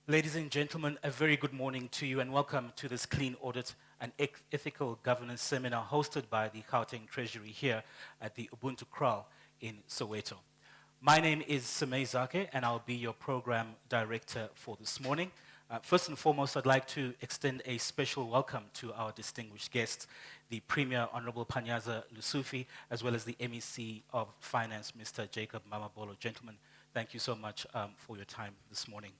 Ladies and gentlemen, a very good morning to you and welcome to this Clean Audit and Ethical Governance Seminar hosted by the Gauteng Treasury here at the Ubuntu Kraal in Soweto. My name is Semminar and I'll be your program director for this morning. First and foremost, I'd like to extend a special welcome to our distinguished guests, the Premier Honorable Panyaza Lesufi, as well as the MEC of Finance, Mr. Jacob Mamabolo. Gentlemen, thank you so much for your time this morning.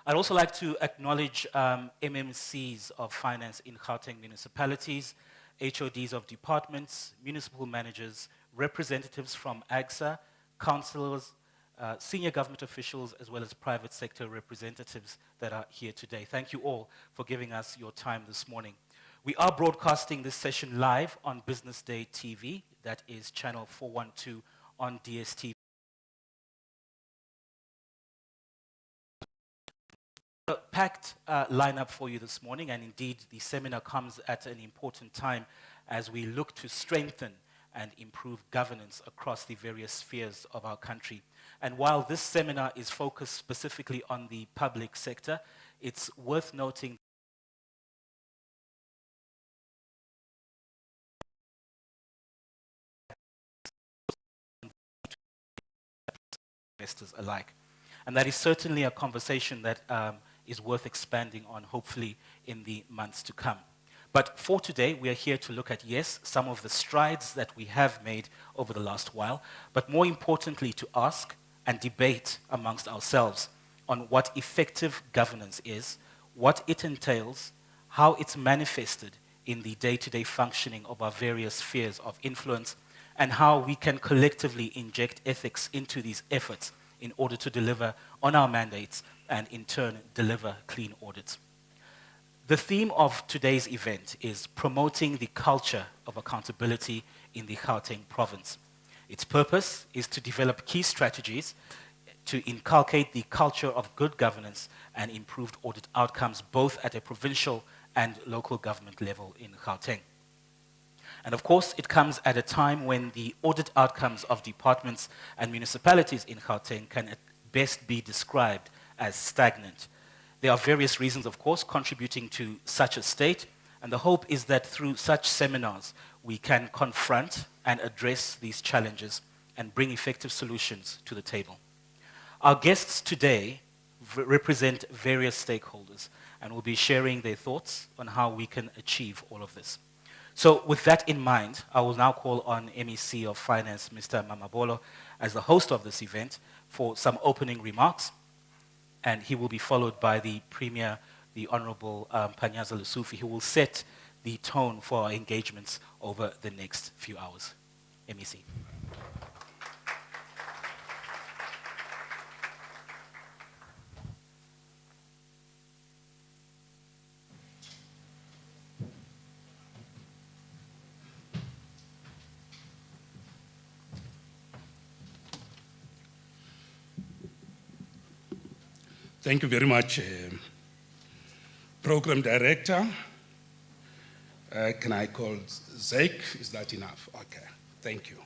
I'd also like to acknowledge MMCs of finance in Gauteng municipalities, HODs of departments, municipal managers, representatives from AGSA, councillors, senior government officials, as well as private sector representatives that are here today. Thank you all for giving us your time this morning. We are broadcasting this session live on Business Day TV, that is channel 412 on DSTV. A packed lineup for you this morning, and indeed the seminar comes at an important time as we look to strengthen and improve governance across the various spheres of our country. And while this seminar is focused specifically on the public sector, it's worth noting investors alike. And that is certainly a conversation that is worth expanding on, hopefully, in the months to come. But for today, we are here to look at, yes, some of the strides that we have made over the last while, but more importantly, to ask and debate amongst ourselves on what effective governance is, what it entails, how it's manifested in the day-to-day functioning of our various spheres of influence, and how we can collectively inject ethics into these efforts in order to deliver on our mandates and in turn deliver clean audits. The theme of today's event is promoting the culture of accountability in the Gauteng province. Its purpose is to develop key strategies to inculcate the culture of good governance and improved audit outcomes both at a provincial and local government level in Gauteng. And of course, it comes at a time when the audit outcomes of departments and municipalities in Gauteng can at best be described as stagnant. There are various reasons, of course, contributing to such a state, and the hope is that through such seminars, we can confront and address these challenges and bring effective solutions to the table. Our guests today represent various stakeholders and will be sharing their thoughts on how we can achieve all of this. So with that in mind, I will now call on MEC of Finance, Mr. Mamabolo, as the host of this event for some opening remarks, and he will be followed by the Premier, the Honorable Panyaza Lesufi, who will set the tone for our engagements over the next few hours. MEC. Thank you very much, Program Director. Can I call Zake? Is that enough? Okay, thank you.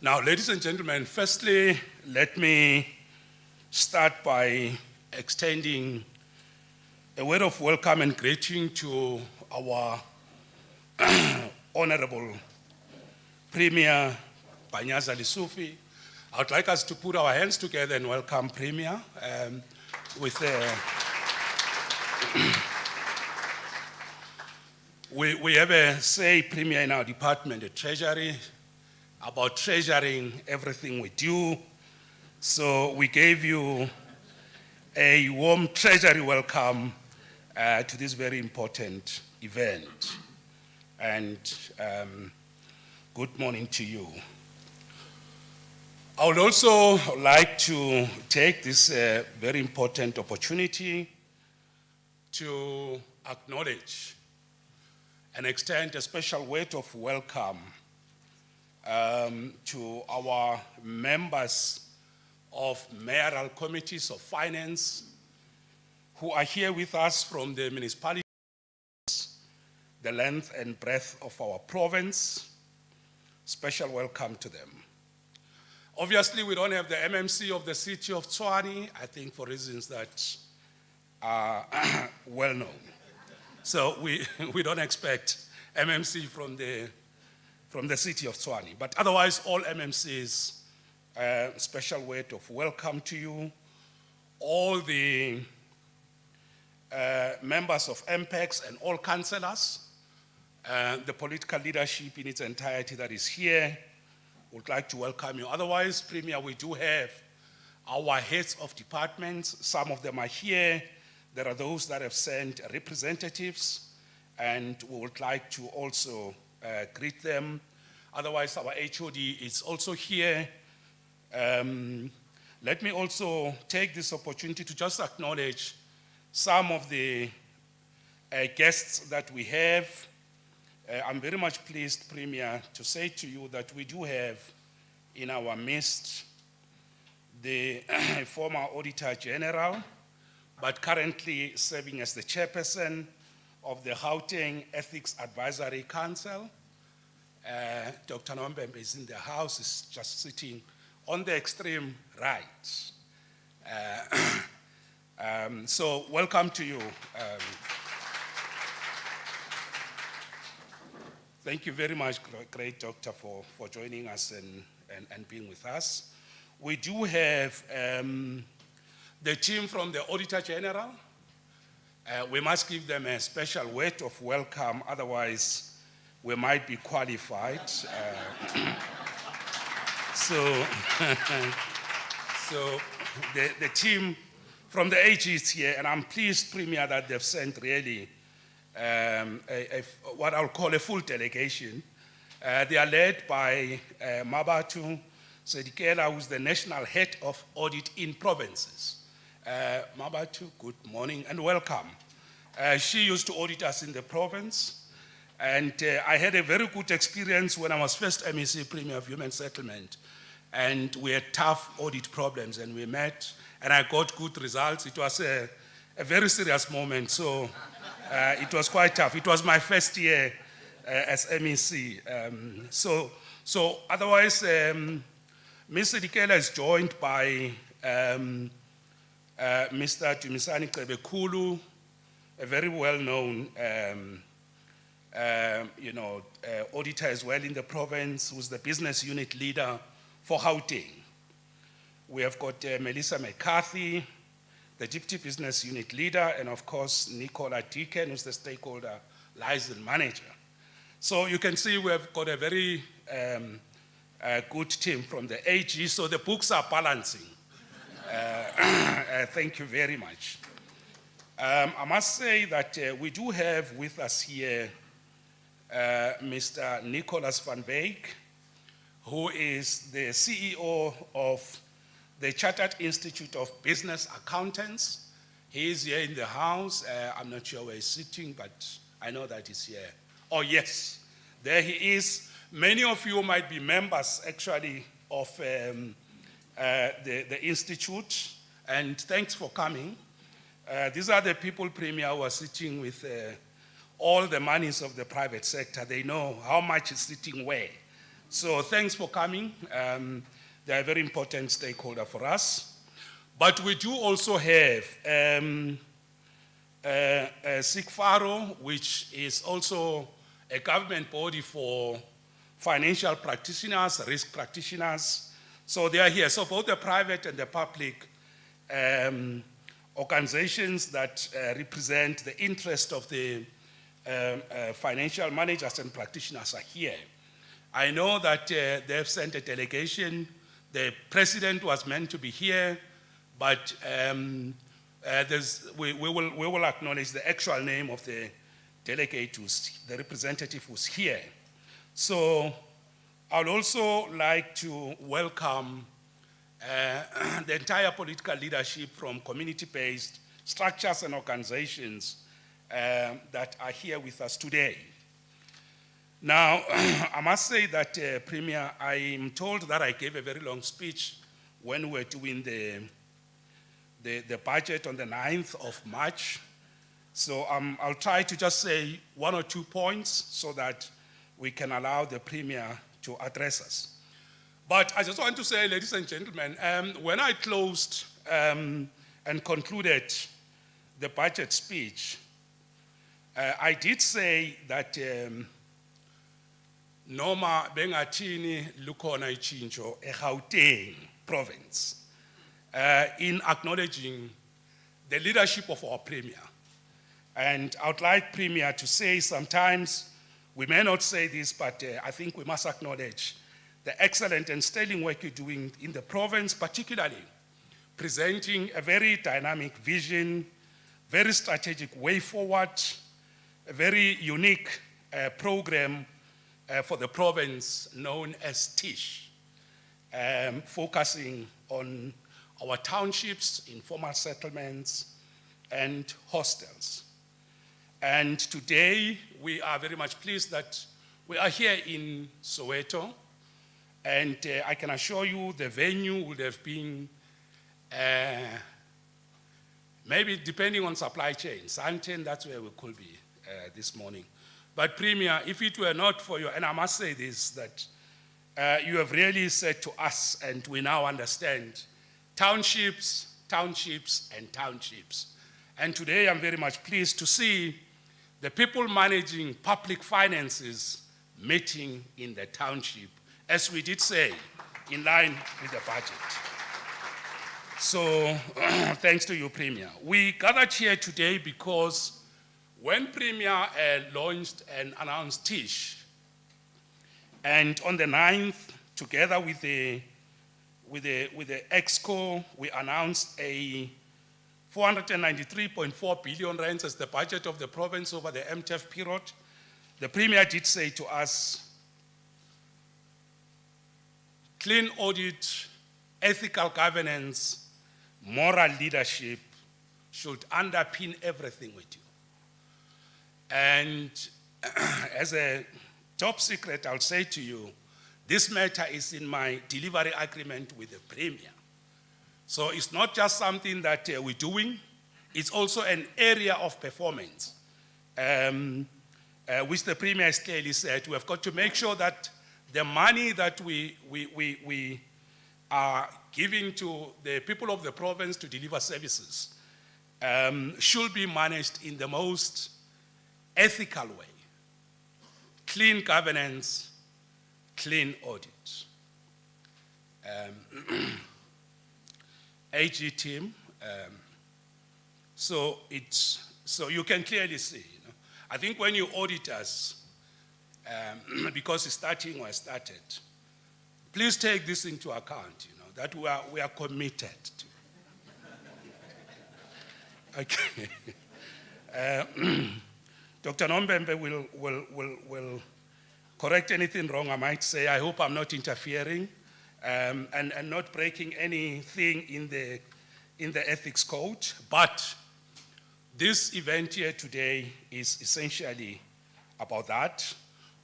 Now, ladies and gentlemen, firstly, let me start by extending a word of welcome and greeting to our Honorable Premier Panyaza Lesufi. I would like us to put our hands together and welcome Premier with we have a say, Premier, in our department, the Treasury, about treasuring everything we do. So we gave you a warm Treasury welcome to this very important event. And good morning to you. I would also like to take this very important opportunity to acknowledge and extend a special word of welcome to our members of mayoral committees of finance who are here with us from the municipalities, the length and breadth of our province. Special welcome to them. Obviously, we don't have the MMC of the city of Tshwane, I think for reasons that are well known. So we don't expect MMC from the city of Tshwane. But otherwise, all MMCs, special word of welcome to you. All the members of MPEX and all councillors, the political leadership in its entirety that is here, would like to welcome you. Otherwise, Premier, we do have our heads of departments. Some of them are here. There are those that have sent representatives, and we would like to also greet them. Otherwise, our HOD is also here. Let me also take this opportunity to just acknowledge some of the guests that we have. I'm very much pleased, Premier, to say to you that we do have in our midst the former Auditor General, but currently serving as the chairperson of the Gauteng Ethics Advisory Council. Dr. Nombembe is in the house, is just sitting on the extreme right. So welcome to you. Thank you very much, great doctor, for joining us and being with us. We do have the team from the Auditor General. We must give them a special word of welcome, otherwise we might be qualified. So the team from the AG is here, and I'm pleased, Premier, that they've sent really what I'll call a full delegation. They are led by Mabatu Sedikela, who's the National Head of Audit in Provinces. Mabatu, good morning and welcome. She used to audit us in the province, and I had a very good experience when I was first MEC, Premier of Human Settlement, and we had tough audit problems, and we met, and I got good results. It was a very serious moment, so it was quite tough. It was my first year as MEC. So otherwise, Ms. Sedikela is joined by Mr. Tumisani Kebekulu, a very well-known auditor as well in the province, who's the business unit leader for Gauteng. We have got Melissa McCarthy, the Deputy Business Unit Leader, and of course, Nicola Deacon, who's the Stakeholder Liaison Manager. So you can see we have got a very good team from the AG, so the books are balancing. Thank you very much. I must say that we do have with us here Mr. Nicholas van Wyk, who is the CEO of the Chartered Institute of Business Accountants. He is here in the house. I'm not sure where he's sitting, but I know that he's here. Oh, yes, there he is. Many of you might be members, actually, of the Institute, and thanks for coming. These are the people, Premier, who are sitting with all the monies of the private sector. They know how much is sitting where. So thanks for coming. They're a very important stakeholder for us. But we do also have SIGFARO, which is also a government body for financial practitioners, risk practitioners. So they are here. So both the private and the public organizations that represent the interest of the financial managers and practitioners are here. I know that they have sent a delegation. The president was meant to be here, but we will acknowledge the actual name of the delegate, the representative who's here. So I'd also like to welcome the entire political leadership from community-based structures and organizations that are here with us today. Now, I must say that, Premier, I'm told that I gave a very long speech when we were doing the budget on the 9th of March. So I'll try to just say one or 2 points so that we can allow the Premier to address us. But I just want to say, ladies and gentlemen, when I closed and concluded the budget speech, I did say that noma bengathini lukhona ichincho eGauteng province, in acknowledging the leadership of our Premier. And I would like Premier to say sometimes, we may not say this, but I think we must acknowledge the excellent and sterling work you're doing in the province, particularly presenting a very dynamic vision, very strategic way forward, a very unique program for the province known as TISH, focusing on our townships, informal settlements, and hostels. And today, we are very much pleased that we are here in Soweto, and I can assure you the venue would have been, maybe depending on supply chain, Santen, that's where we could be this morning. But Premier, if it were not for you, and I must say this, that you have really said to us, and we now understand, townships, townships, and townships. And today I'm very much pleased to see the people managing public finances meeting in the township, as we did say, in line with the budget. So, thanks to you, Premier. We gathered here today because when Premier launched and announced TISH, and on the 9th, together with the EXCO, we announced a 493.4 billion rands as the budget of the province over the MTEF period. The Premier did say to us, clean audit, ethical governance, moral leadership should underpin everything we do. And as a top secret, I'll say to you, this matter is in my delivery agreement with the Premier. So it's not just something that we're doing, it's also an area of performance, which the Premier has clearly said, we have got to make sure that the money that we are giving to the people of the province to deliver services should be managed in the most ethical way. Clean governance, clean audit. AG team, so you can clearly see, you know, I think when you audit us, because it's starting or started, please take this into account, you know, that we are committed to. Okay. Dr. Nombembe will correct anything wrong I might say. I hope I'm not interfering and not breaking anything in the ethics code, but this event here today is essentially about that.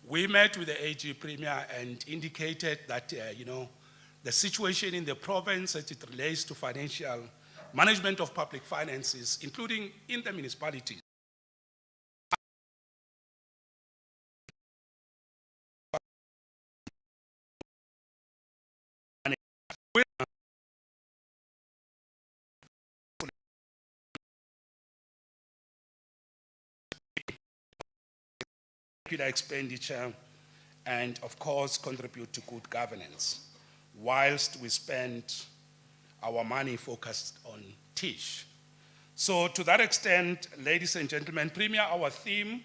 We met with the AG Premier and indicated that, you know, the situation in the province as it relates to financial management of public finances, including in the municipalities, expenditure, and of course contribute to good governance, whilst we spend our money focused on TISH. So to that extent, ladies and gentlemen, Premier, our theme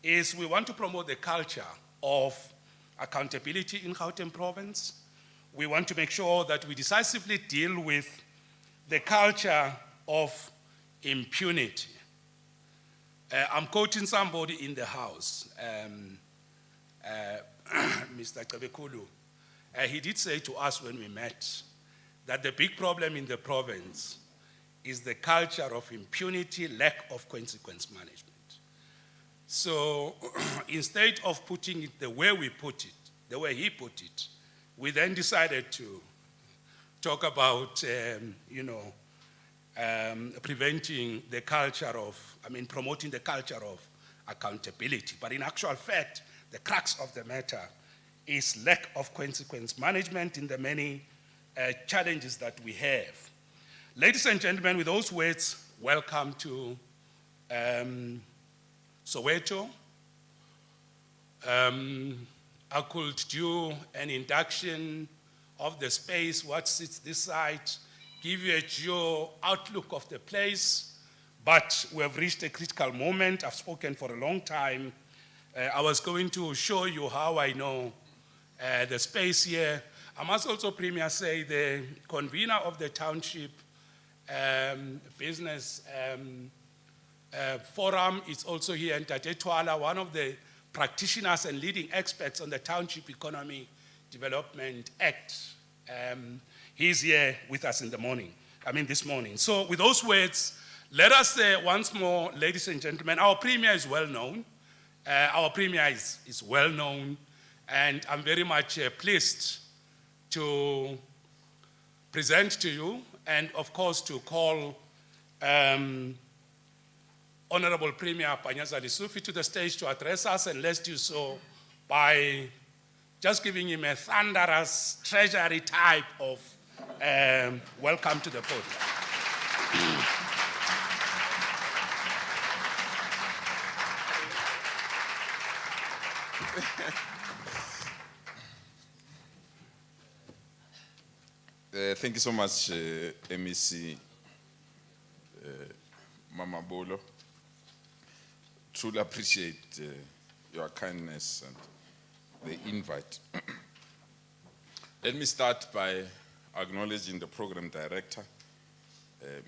is we want to promote the culture of accountability in Gauteng province. We want to make sure that we decisively deal with the culture of impunity. I'm quoting somebody in the house, Mr. Kabekulu. He did say to us when we met that the big problem in the province is the culture of impunity, lack of consequence management. So instead of putting it the way we put it, the way he put it, we then decided to talk about, preventing the culture of, promoting the culture of accountability. But in actual fact, the crux of the matter is lack of consequence management in the many challenges that we have. Ladies and gentlemen, with those words, welcome to Soweto. I could do an induction of the space, what sits this side, give you a geo outlook of the place, but we have reached a critical moment. I've spoken for a long time. I was going to show you how I know the space here. I must also, Premier, say the convener of the township business forum is also here, and Tate Twala, one of the practitioners and leading experts on the Township Economy Development Act. He's here with us this morning. So with those words, let us say once more, ladies and gentlemen, our Premier is well known. Our Premier is well known, and I'm very much pleased to present to you and of course to call Honorable Premier Panyaza Lesufi to the stage to address us, and let's do so by just giving him a thunderous treasury type of welcome to the podium. Thank you so much, MEC Mamabolo. Truly appreciate your kindness and the invite. Let me start by acknowledging the program director,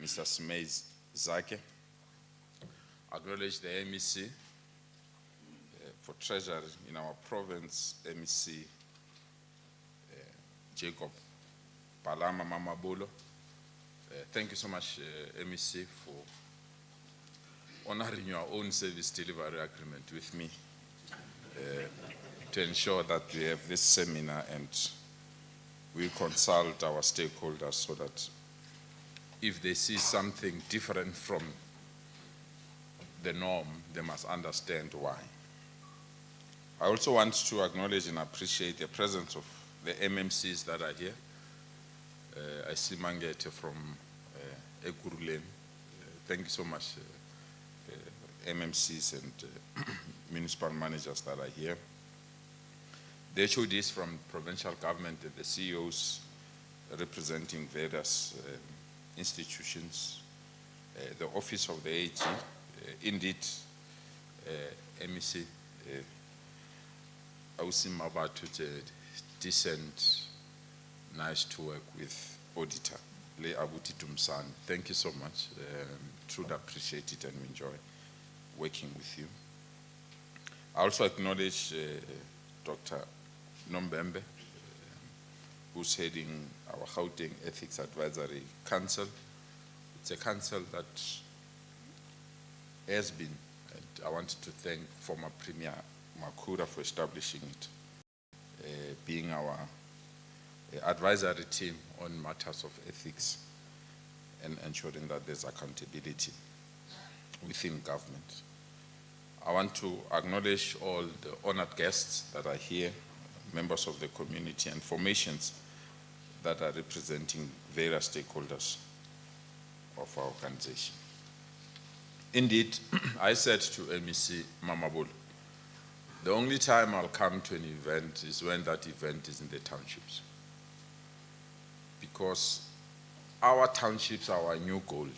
Mr. Smez Zake. Acknowledge the MEC for treasury in our province, MEC Jacob Palama Mamabolo. Thank you so much, MEC, for honoring your own service delivery agreement with me to ensure that we have this seminar and we consult our stakeholders so that if they see something different from the norm, they must understand why. I also want to acknowledge and appreciate the presence of the MMCs that are here. I see Mangete from Ekuruleni. Thank you so much, MMCs and municipal managers that are here. The HODs from provincial government and the CEOs representing various institutions, the office of the AG, indeed, MEC, Ausim Abatu, decent, nice to work with auditor, Le Abuti Tumsan. Thank you so much. Truly appreciate it and enjoy working with you. I also acknowledge Dr. Nombembe, who's heading our Gauteng Ethics Advisory Council. It's a council that has been, and I wanted to thank former Premier Makura for establishing it, being our advisory team on matters of ethics and ensuring that there's accountability within government. I want to acknowledge all the honored guests that are here, members of the community and formations that are representing various stakeholders of our organization. Indeed, I said to MEC Mamabolo, the only time I'll come to an event is when that event is in the townships. Because our townships are our new gold.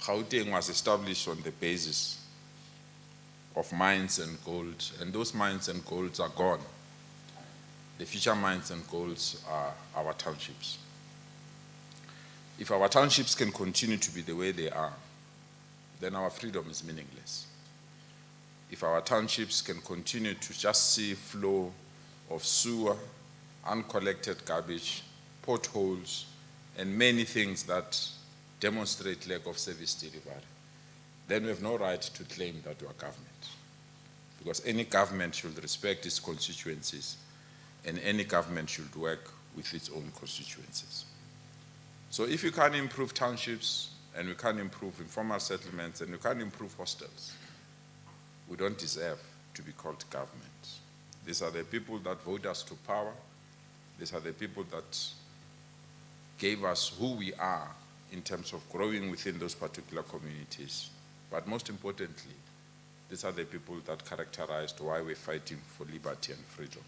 Gauteng was established on the basis of mines and gold, and those mines and golds are gone. The future mines and golds are our townships. If our townships can continue to be the way they are, then our freedom is meaningless. If our townships can continue to just see flow of sewer, uncollected garbage, potholes, and many things that demonstrate lack of service delivery, then we have no right to claim that we are government. Because any government should respect its constituencies, and any government should work with its own constituencies. So if you can't improve townships, and we can't improve informal settlements, and we can't improve hostels, we don't deserve to be called government. These are the people that vote us to power. These are the people that gave us who we are in terms of growing within those particular communities. But most importantly, these are the people that characterized why we're fighting for liberty and freedom.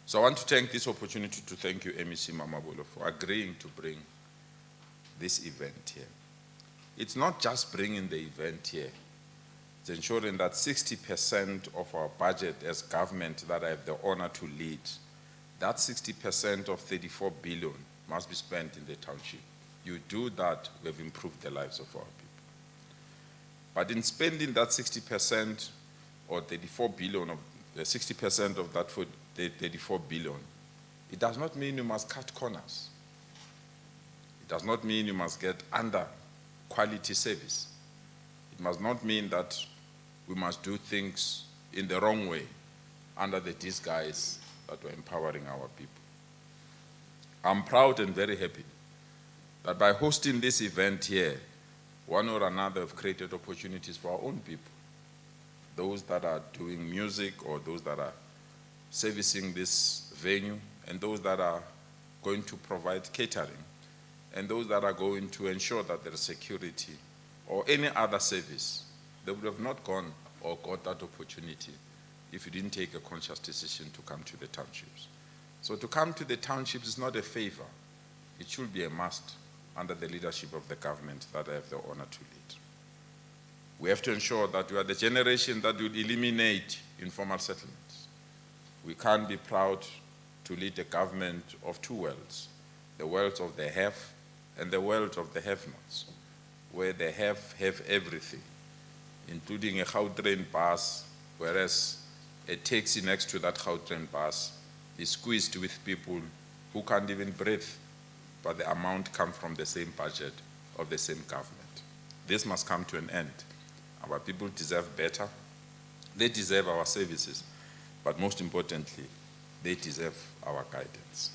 So I want to take this opportunity to thank you, MEC Mamabolo, for agreeing to bring this event here. It's not just bringing the event here, it's ensuring that 60% of our budget as government that I have the honor to lead, that 60% of 34 billion must be spent in the township. You do that, we have improved the lives of our people. But in spending that 60% or 34 billion, of the 60% of that for the 34 billion, it does not mean you must cut corners. It does not mean you must get under quality service. It must not mean that we must do things in the wrong way under the disguise that we're empowering our people. I'm proud and very happy that by hosting this event here, one or another have created opportunities for our own people. Those that are doing music or those that are servicing this venue and those that are going to provide catering and those that are going to ensure that there is security or any other service. They would have not gone or got that opportunity if you didn't take a conscious decision to come to the townships. So to come to the townships is not a favor. It should be a must under the leadership of the government that I have the honor to lead. We have to ensure that we are the generation that will eliminate informal settlements. We can't be proud to lead a government of two worlds, the world of the have and the world of the have-nots, where the have everything, including a Gautrain bus, whereas a taxi next to that Gautrain bus is squeezed with people who can't even breathe, but the amount comes from the same budget of the same government. This must come to an end. Our people deserve better. They deserve our services, but most importantly, they deserve our guidance.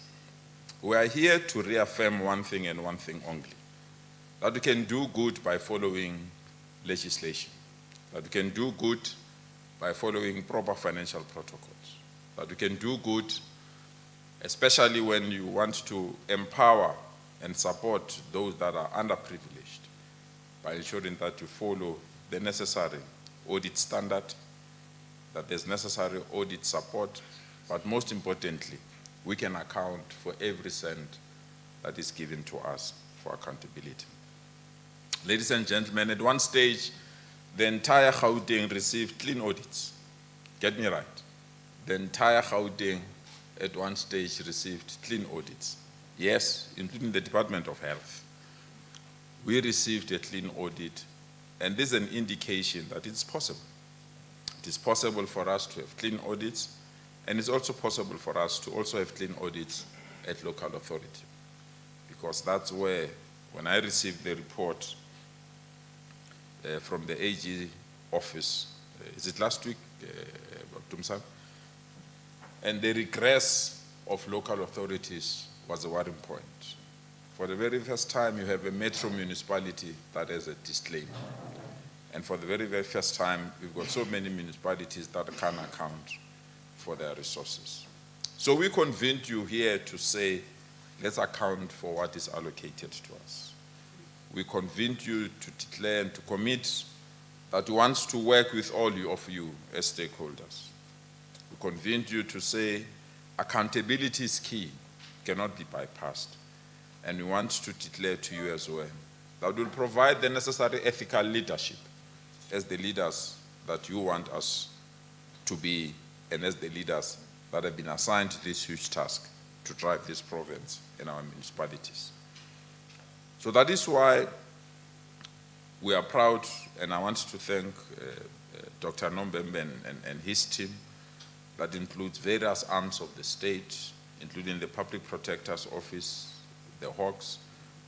We are here to reaffirm one thing and one thing only, that we can do good by following legislation, that we can do good by following proper financial protocols, that we can do good especially when you want to empower and support those that are underprivileged by ensuring that you follow the necessary audit standard, that there's necessary audit support, but most importantly, we can account for every cent that is given to us for accountability. Ladies and gentlemen, at one stage, the entire Gauteng received clean audits. Get me right. The entire Gauteng at one stage received clean audits. Yes, including the Department of Health. We received a clean audit, and this is an indication that it's possible. It is possible for us to have clean audits, and it's also possible for us to also have clean audits at local authority. Because that's where, when I received the report from the AG office, is it last week, Dr. And the regress of local authorities was a worrying point. For the very first time, you have a metro municipality that has a disclaimer. And for the very, very first time, we've got so many municipalities that can't account for their resources. So we convened you here to say, let's account for what is allocated to us. We convened you to declare and to commit that we want to work with all of you as stakeholders. We convened you to say accountability is key, cannot be bypassed. And we want to declare to you as well that we'll provide the necessary ethical leadership as the leaders that you want us to be and as the leaders that have been assigned this huge task to drive this province in our municipalities. So that is why we are proud, and I want to thank Dr. Nombembe and his team that includes various arms of the state, including the Public Protector's Office, the Hawks,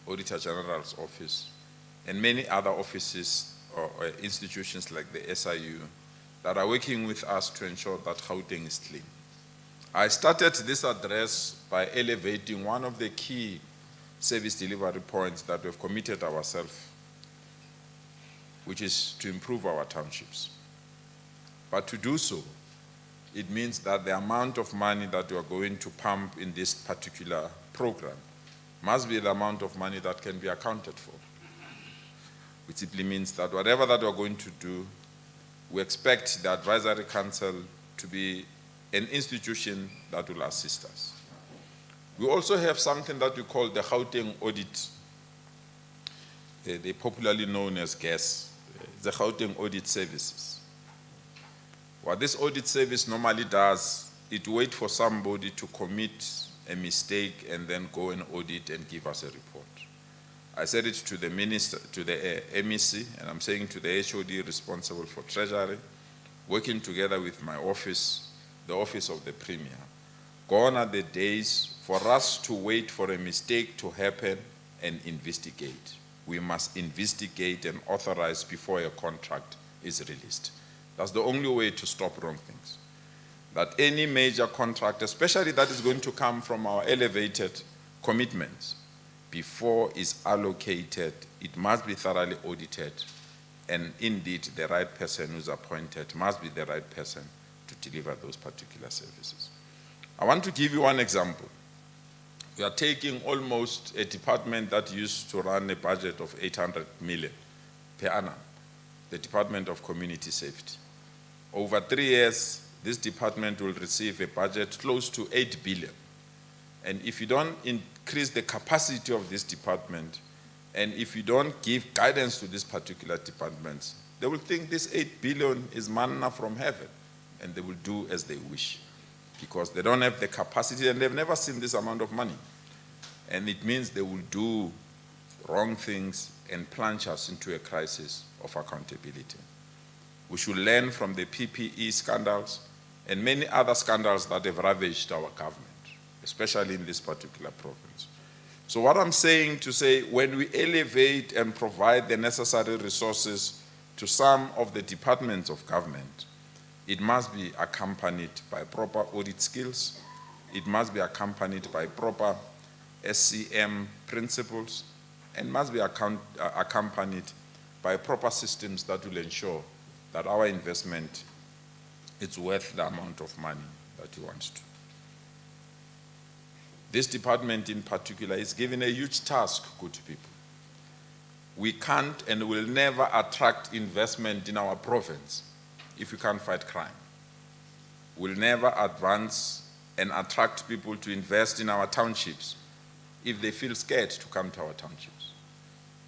Auditor General's Office, and many other offices or institutions like the SIU that are working with us to ensure that Gauteng is clean. I started this address by elevating one of the key service delivery points that we've committed ourselves, which is to improve our townships. But to do so, it means that the amount of money that you are going to pump in this particular program must be the amount of money that can be accounted for. Which simply means that whatever that we're going to do, we expect the advisory council to be an institution that will assist us. We also have something that we call the Gauteng Audit. They popularly known as GAS, the Gauteng Audit Services. What this audit service normally does, it waits for somebody to commit a mistake and then go and audit and give us a report. I said it to the minister, to the MEC, and I'm saying to the HOD responsible for Treasury, working together with my office, the Office of the Premier. Gone are the days for us to wait for a mistake to happen and investigate. We must investigate and authorize before a contract is released. That's the only way to stop wrong things. That any major contract, especially that is going to come from our elevated commitments, before it's allocated, it must be thoroughly audited, and indeed the right person who's appointed must be the right person to deliver those particular services. I want to give you one example. We are taking almost a department that used to run a budget of 800 million per annum, the Department of Community Safety. Over 3 years, this department will receive a budget close to 8 billion. And if you don't increase the capacity of this department, and if you don't give guidance to these particular departments, they will think this 8 billion is manna from heaven, and they will do as they wish, because they don't have the capacity and they've never seen this amount of money. And it means they will do wrong things and plunge us into a crisis of accountability. We should learn from the PPE scandals and many other scandals that have ravaged our government, especially in this particular province. So what I'm saying to say, when we elevate and provide the necessary resources to some of the departments of government, it must be accompanied by proper audit skills. It must be accompanied by proper SCM principles, and must be accompanied by proper systems that will ensure that our investment is worth the amount of money that he wants to. This department in particular is given a huge task, good people. We can't and will never attract investment in our province if we can't fight crime. We'll never advance and attract people to invest in our townships if they feel scared to come to our townships.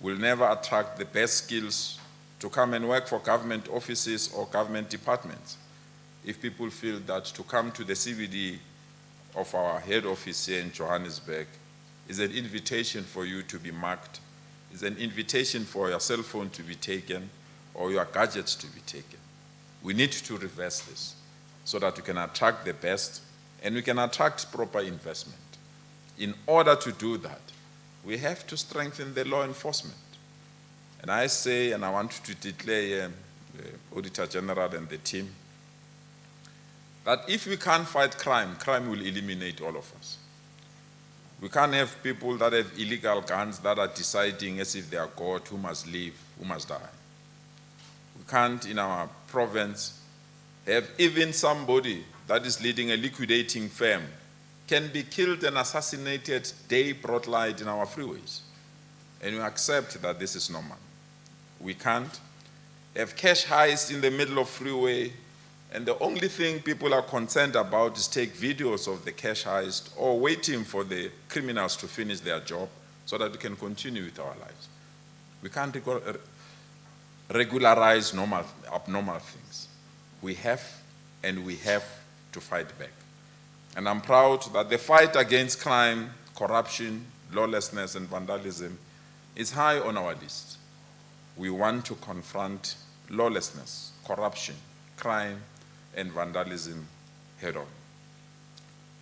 We'll never attract the best skills to come and work for government offices or government departments if people feel that to come to the CBD of our head office here in Johannesburg is an invitation for you to be marked, is an invitation for your cell phone to be taken or your gadgets to be taken. We need to reverse this so that we can attract the best and we can attract proper investment. In order to do that, we have to strengthen the law enforcement. And I say, and I want to declare the Auditor General and the team, that if we can't fight crime, crime will eliminate all of us. We can't have people that have illegal guns that are deciding as if they are God who must live, who must die. We can't, in our province, have even somebody that is leading a liquidating firm can be killed and assassinated day broad light in our freeways. And we accept that this is normal. We can't have cash heists in the middle of freeway, and the only thing people are concerned about is take videos of the cash heist or waiting for the criminals to finish their job so that we can continue with our lives. We can't regularize abnormal things. We have to fight back. And I'm proud that the fight against crime, corruption, lawlessness, and vandalism is high on our list. We want to confront lawlessness, corruption, crime, and vandalism head on.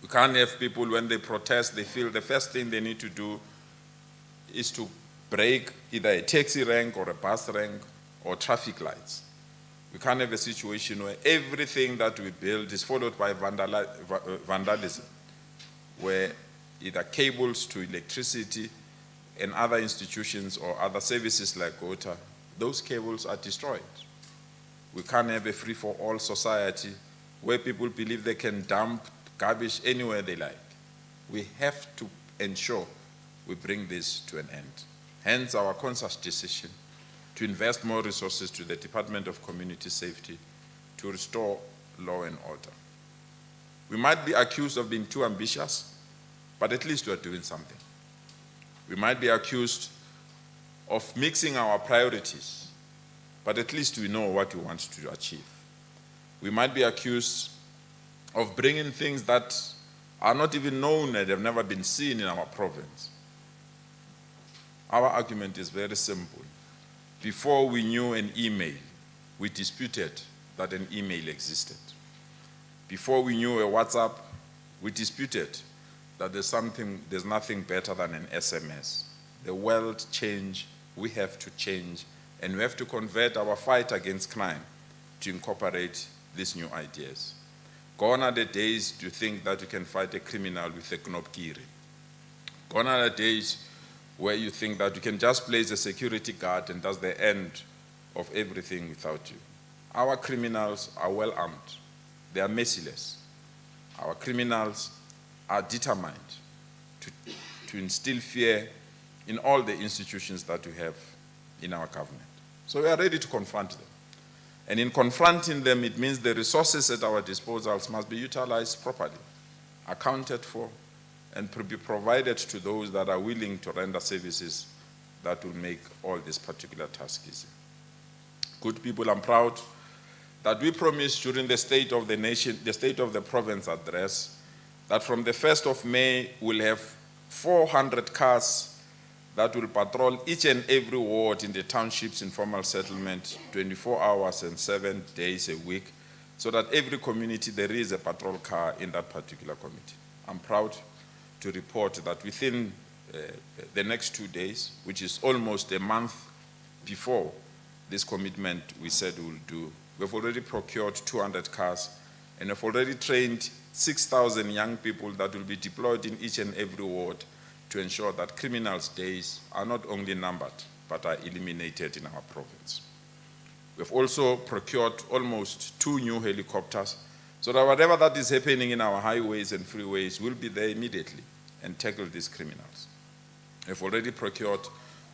We can't have people, when they protest, they feel the first thing they need to do is to break either a taxi rank or a bus rank or traffic lights. We can't have a situation where everything that we build is followed by vandalism, where either cables to electricity and other institutions or other services like water, those cables are destroyed. We can't have a free-for-all society where people believe they can dump garbage anywhere they like. We have to ensure we bring this to an end. Hence our conscious decision to invest more resources to the Department of Community Safety to restore law and order. We might be accused of being too ambitious, but at least we are doing something. We might be accused of mixing our priorities, but at least we know what we want to achieve. We might be accused of bringing things that are not even known and have never been seen in our province. Our argument is very simple. Before we knew an email, we disputed that an email existed. Before we knew a WhatsApp, we disputed that there's nothing better than an SMS. The world changed, we have to change, and we have to convert our fight against crime to incorporate these new ideas. Gone are the days to think that you can fight a criminal with a knobkiri. Gone are the days where you think that you can just place a security guard and that's the end of everything without you. Our criminals are well armed. They are merciless. Our criminals are determined to instill fear in all the institutions that we have in our government. So we are ready to confront them. And in confronting them, it means the resources at our disposals must be utilized properly, accounted for, and be provided to those that are willing to render services that will make all this particular task easy. Good people, I'm proud that we promised during the State of the Nation, the State of the Province address, that from the 1st of May, we'll have 400 cars that will patrol each and every ward in the township's informal settlement 24 hours and 7 days a week, so that every community there is a patrol car in that particular committee. I'm proud to report that within the next 2 days, which is almost a month before this commitment we said we'll do, we've already procured 200 cars and have already trained 6,000 young people that will be deployed in each and every ward to ensure that criminals' days are not only numbered, but are eliminated in our province. We've also procured almost 2 new helicopters, so that whatever that is happening in our highways and freeways will be there immediately and tackle these criminals. We've already procured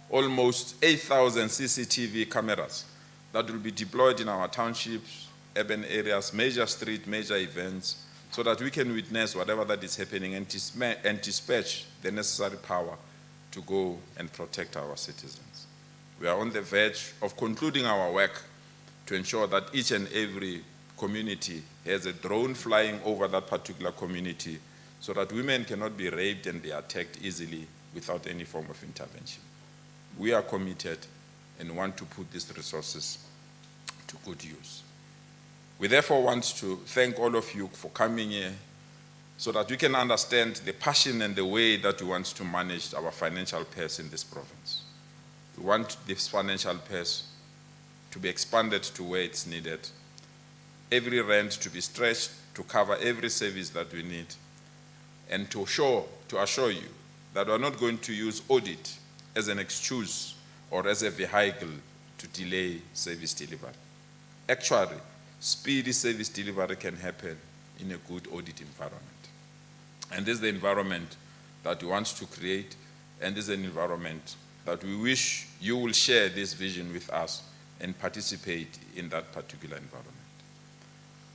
almost 8,000 CCTV cameras that will be deployed in our townships, urban areas, major street, major events, so that we can witness whatever that is happening and dispatch the necessary power to go and protect our citizens. We are on the verge of concluding our work to ensure that each and every community has a drone flying over that particular community so that women cannot be raped and be attacked easily without any form of intervention. We are committed and want to put these resources to good use. We therefore want to thank all of you for coming here so that we can understand the passion and the way that we want to manage our financial purse in this province. We want this financial purse to be expanded to where it's needed, every rent to be stretched to cover every service that we need, and to assure you that we're not going to use audit as an excuse or as a vehicle to delay service delivery. Actually, speedy service delivery can happen in a good audit environment. And this is the environment that we want to create, and this is an environment that we wish you will share this vision with us and participate in that particular environment.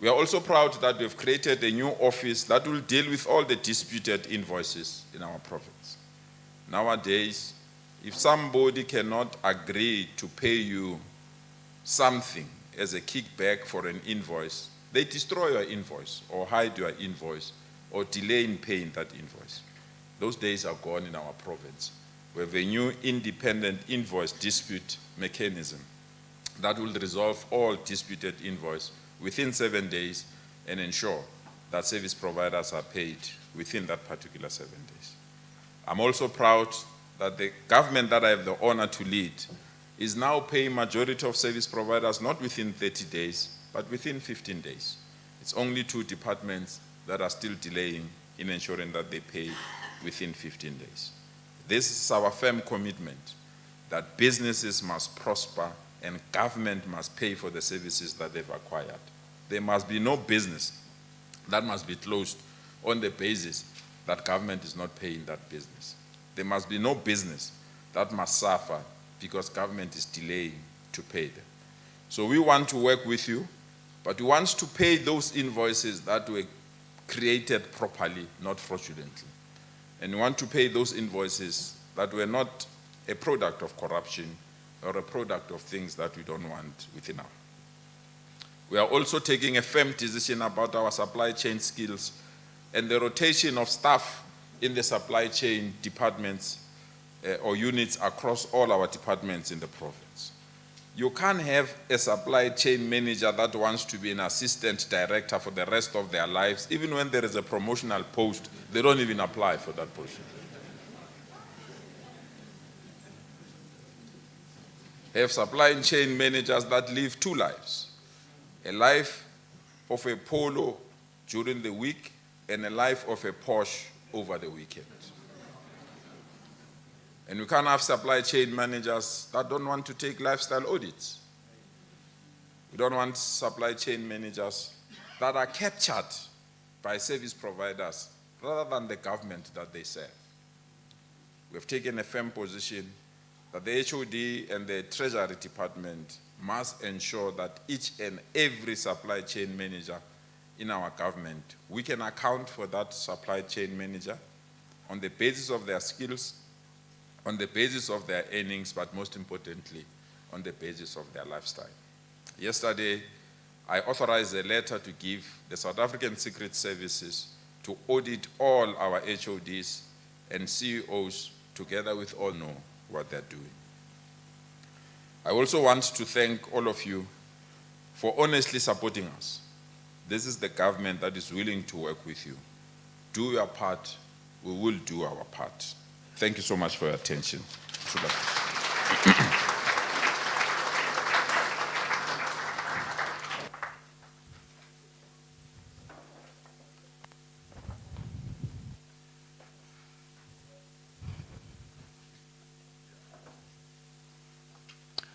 We are also proud that we have created a new office that will deal with all the disputed invoices in our province. Nowadays, if somebody cannot agree to pay you something as a kickback for an invoice, they destroy your invoice or hide your invoice or delay in paying that invoice. Those days are gone in our province. We have a new independent invoice dispute mechanism that will resolve all disputed invoice within 7 days and ensure that service providers are paid within that particular 7 days. I'm also proud that the government that I have the honor to lead is now paying majority of service providers not within 30 days, but within 15 days. It's only 2 departments that are still delaying in ensuring that they pay within 15 days. This is our firm commitment that businesses must prosper and government must pay for the services that they've acquired. There must be no business that must be closed on the basis that government is not paying that business. There must be no business that must suffer because government is delaying to pay them. So we want to work with you, but we want to pay those invoices that were created properly, not fraudulently. And we want to pay those invoices that were not a product of corruption or a product of things that we don't want within our. We are also taking a firm decision about our supply chain skills and the rotation of staff in the supply chain departments or units across all our departments in the province. You can't have a supply chain manager that wants to be an assistant director for the rest of their lives. Even when there is a promotional post, they don't even apply for that position. Have supply chain managers that live two lives. A life of a polo during the week and a life of a Porsche over the weekend. And we can't have supply chain managers that don't want to take lifestyle audits. We don't want supply chain managers that are captured by service providers rather than the government that they serve. We have taken a firm position that the HOD and the Treasury Department must ensure that each and every supply chain manager in our government, we can account for that supply chain manager on the basis of their skills, on the basis of their earnings, but most importantly, on the basis of their lifestyle. Yesterday, I authorized a letter to give the South African Secret Services to audit all our HODs and CEOs together with all know what they're doing. I also want to thank all of you for honestly supporting us. This is the government that is willing to work with you. Do your part, we will do our part. Thank you so much for your attention.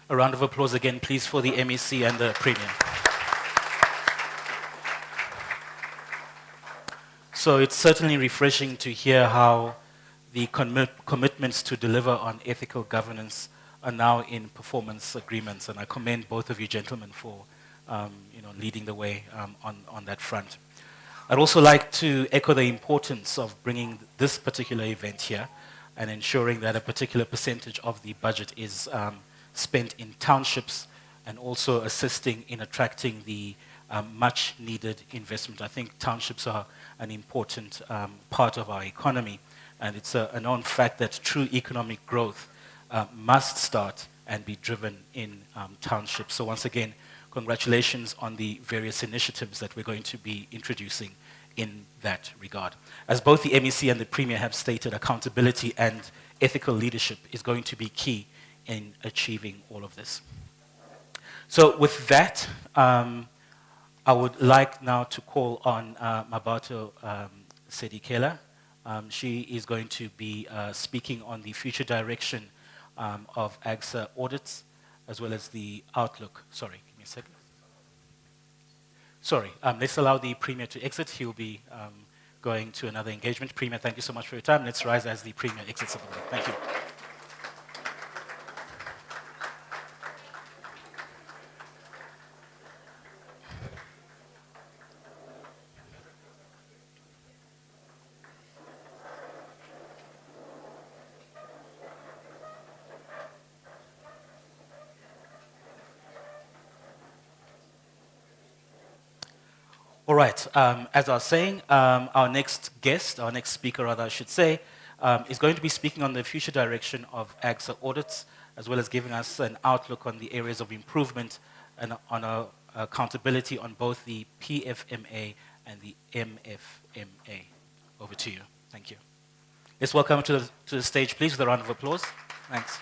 A round of applause again, please, for the MEC and the Premier. So it's certainly refreshing to hear how the commitments to deliver on ethical governance are now in performance agreements, and I commend both of you gentlemen for leading the way on that front. I'd also like to echo the importance of bringing this particular event here and ensuring that a particular percentage of the budget is spent in townships and also assisting in attracting the much needed investment. I think townships are an important part of our economy, and it's a known fact that true economic growth must start and be driven in townships. So once again, congratulations on the various initiatives that we're going to be introducing in that regard. As both the MEC and the Premier have stated, accountability and ethical leadership is going to be key in achieving all of this. So with that, I would like now to call on Mabato Sedikela. She is going to be speaking on the future direction of AGSA audits, as well as the outlook. Sorry, give me a second. Sorry, let's allow the Premier to exit. He will be going to another engagement. Premier, thank you so much for your time. Let's rise as the Premier exits the building. Thank you. All right, as I was saying, our next guest, our next speaker rather I should say, is going to be speaking on the future direction of AGSA audits, as well as giving us an outlook on the areas of improvement and on our accountability on both the PFMA and the MFMA. Over to you. Thank you. Let's welcome to the stage, please, with a round of applause. Thanks.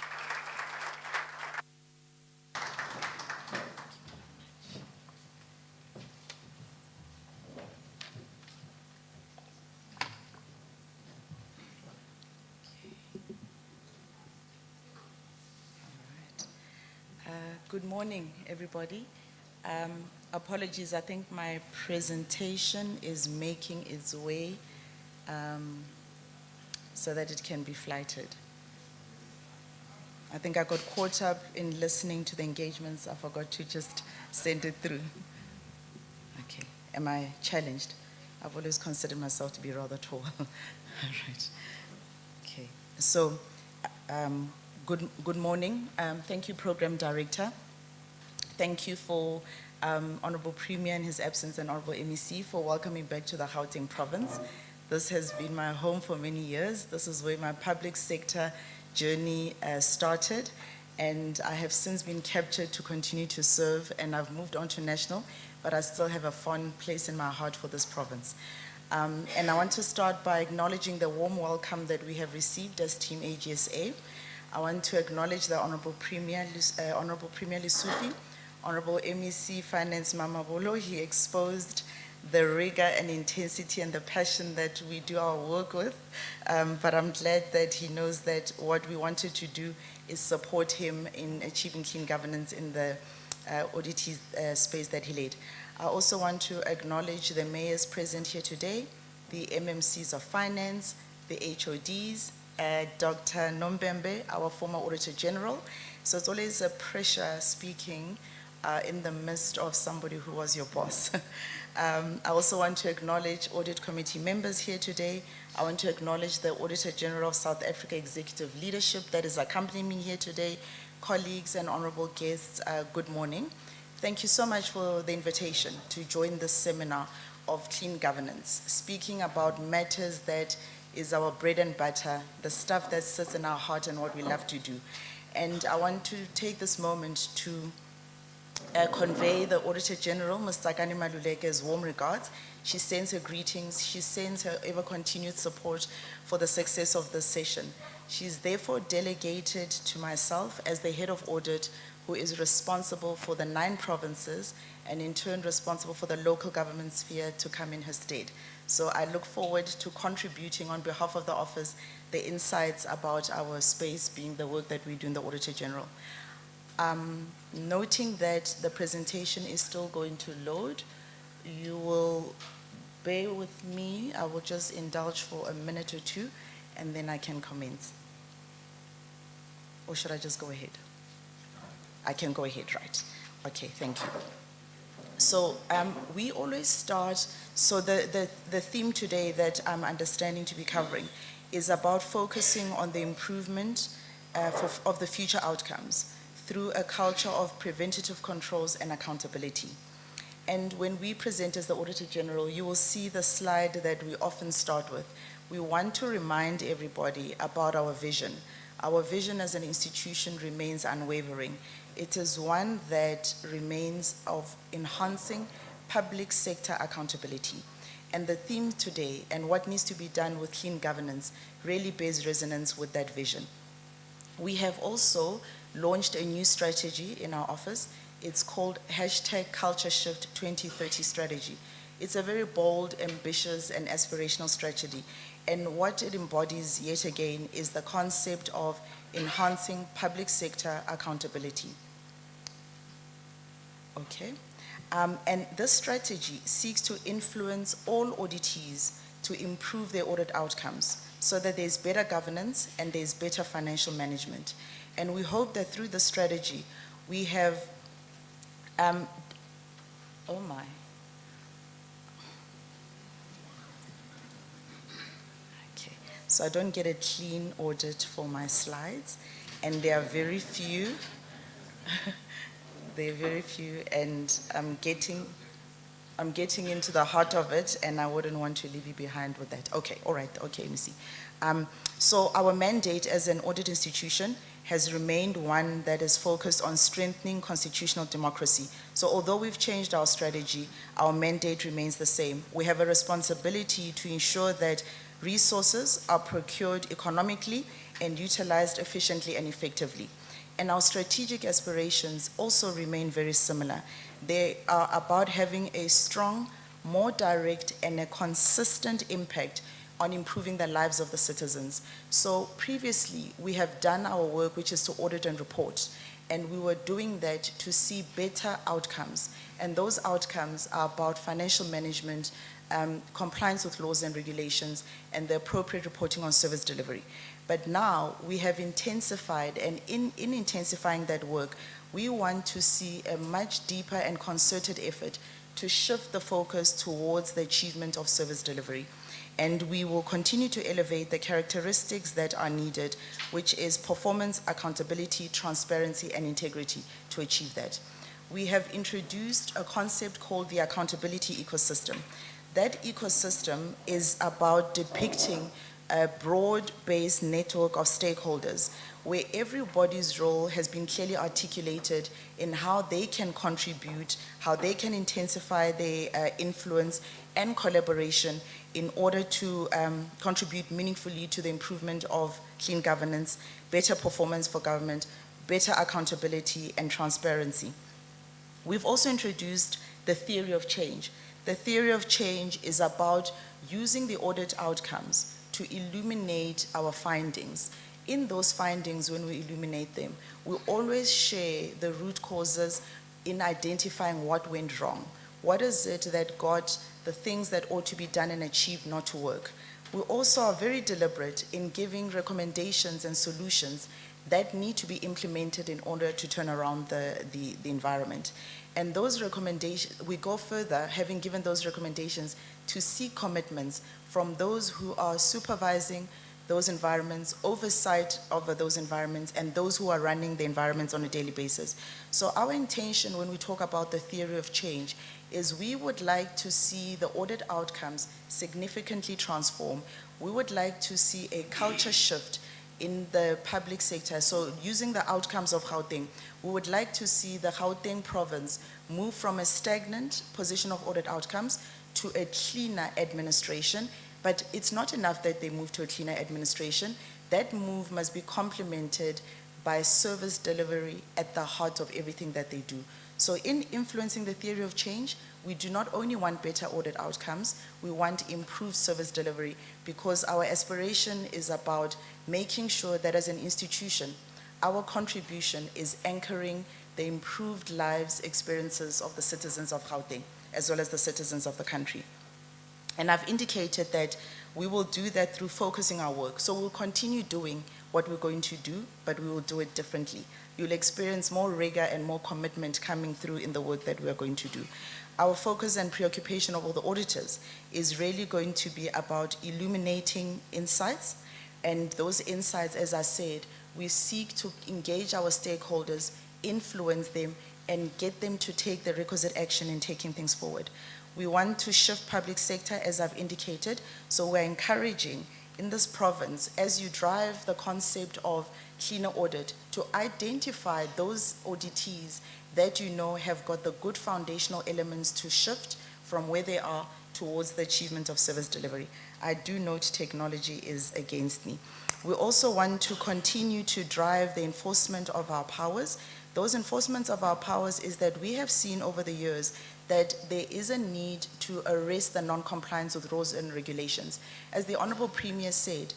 Good morning, everybody. Apologies, I think my presentation is making its way so that it can be flighted. I think I got caught up in listening to the engagements. I forgot to just send it through. Okay, am I challenged? I've always considered myself to be rather tall. All right. Okay, so good morning. Thank you, Program Director. Thank you for Honorable Premier in his absence and Honorable MEC for welcoming back to the Gauteng province. This has been my home for many years. This is where my public sector journey started, and I have since been captured to continue to serve, and I've moved on to national, but I still have a fond place in my heart for this province. And I want to start by acknowledging the warm welcome that we have received as Team AGSA. I want to acknowledge the Honorable Premier Lesufi, Honorable MEC Finance Mamabolo. He exposed the rigor and intensity and the passion that we do our work with. But I'm glad that he knows that what we wanted to do is support him in achieving clean governance in the audit space that he led. I also want to acknowledge the mayors present here today, the MMCs of finance, the HODs, Dr. Nombembe, our former Auditor General. So it's always a pressure speaking in the midst of somebody who was your boss. I also want to acknowledge Audit Committee members here today. I want to acknowledge the Auditor General of South Africa Executive Leadership that is accompanying me here today, colleagues and honorable guests, good morning. Thank you so much for the invitation to join this seminar of clean governance, speaking about matters that is our bread and butter, the stuff that sits in our heart and what we love to do. And I want to take this moment to convey the Auditor General, Ms. Tsakani Maluleke's warm regards. She sends her greetings. She sends her ever-continued support for the success of this session. She is therefore delegated to myself as the head of audit, who is responsible for the 9 provinces and in turn responsible for the local government sphere to come in her stead. So I look forward to contributing on behalf of the office the insights about our space, being the work that we do in the Auditor General. Noting that the presentation is still going to load, you will bear with me. I will just indulge for a minute or two and then I can commence. Or should I just go ahead? I can go ahead, right? Okay, thank you. So we always start, so the theme today that I'm understanding to be covering is about focusing on the improvement of the future outcomes through a culture of preventative controls and accountability. And when we present as the Auditor General, you will see the slide that we often start with. We want to remind everybody about our vision. Our vision as an institution remains unwavering. It is one that remains of enhancing public sector accountability. And the theme today and what needs to be done with clean governance really bears resonance with that vision. We have also launched a new strategy in our office. It's called #CultureShift 2030 Strategy. It's a very bold, ambitious, and aspirational strategy. And what it embodies, yet again, is the concept of enhancing public sector accountability. Okay. And this strategy seeks to influence all auditees to improve their audit outcomes so that there's better governance and there's better financial management. And we hope that through the strategy, we have, oh my. Okay, so I don't get a clean audit for my slides, and there are very few. There are very few, and I'm getting into the heart of it, and I wouldn't want to leave you behind with that. Okay, all right, okay, let me see. So our mandate as an audit institution has remained one that is focused on strengthening constitutional democracy. So although we've changed our strategy, our mandate remains the same. We have a responsibility to ensure that resources are procured economically and utilized efficiently and effectively. And our strategic aspirations also remain very similar. They are about having a strong, more direct, and a consistent impact on improving the lives of the citizens. So previously, we have done our work, which is to audit and report. and we were doing that to see better outcomes. And those outcomes are about financial management, compliance with laws and regulations, and the appropriate reporting on service delivery. But now we have intensified, and in intensifying that work, we want to see a much deeper and concerted effort to shift the focus towards the achievement of service delivery. And we will continue to elevate the characteristics that are needed, which is performance, accountability, transparency, and integrity to achieve that. We have introduced a concept called the accountability ecosystem. That ecosystem is about depicting a broad-based network of stakeholders where everybody's role has been clearly articulated in how they can contribute, how they can intensify their influence and collaboration in order to contribute meaningfully to the improvement of clean governance, better performance for government, better accountability and transparency. We've also introduced the theory of change. The theory of change is about using the audit outcomes to illuminate our findings. In those findings, when we illuminate them, we always share the root causes in identifying what went wrong. What is it that got the things that ought to be done and achieved not to work? We also are very deliberate in giving recommendations and solutions that need to be implemented in order to turn around the environment. And those recommendations, we go further, having given those recommendations, to seek commitments from those who are supervising those environments, oversight over those environments, and those who are running the environments on a daily basis. So our intention when we talk about the theory of change is we would like to see the audit outcomes significantly transform. We would like to see a culture shift in the public sector. So using the outcomes of Gauteng, we would like to see the Gauteng province move from a stagnant position of audit outcomes to a cleaner administration. But it's not enough that they move to a cleaner administration. That move must be complemented by service delivery at the heart of everything that they do. So in influencing the theory of change, we do not only want better audit outcomes, we want improved service delivery, because our aspiration is about making sure that as an institution, our contribution is anchoring the improved lives, experiences of the citizens of Gauteng, as well as the citizens of the country. And I've indicated that we will do that through focusing our work. So we'll continue doing what we're going to do, but we will do it differently. You'll experience more rigor and more commitment coming through in the work that we're going to do. Our focus and preoccupation of all the auditors is really going to be about illuminating insights. And those insights, as I said, we seek to engage our stakeholders, influence them, and get them to take the requisite action in taking things forward. We want to shift public sector, as I've indicated, so we're encouraging in this province, as you drive the concept of cleaner audit, to identify those auditees that you know have got the good foundational elements to shift from where they are towards the achievement of service delivery. I do note technology is against me. We also want to continue to drive the enforcement of our powers. Those enforcements of our powers is that we have seen over the years that there is a need to arrest the non-compliance with rules and regulations. As the Honorable Premier said,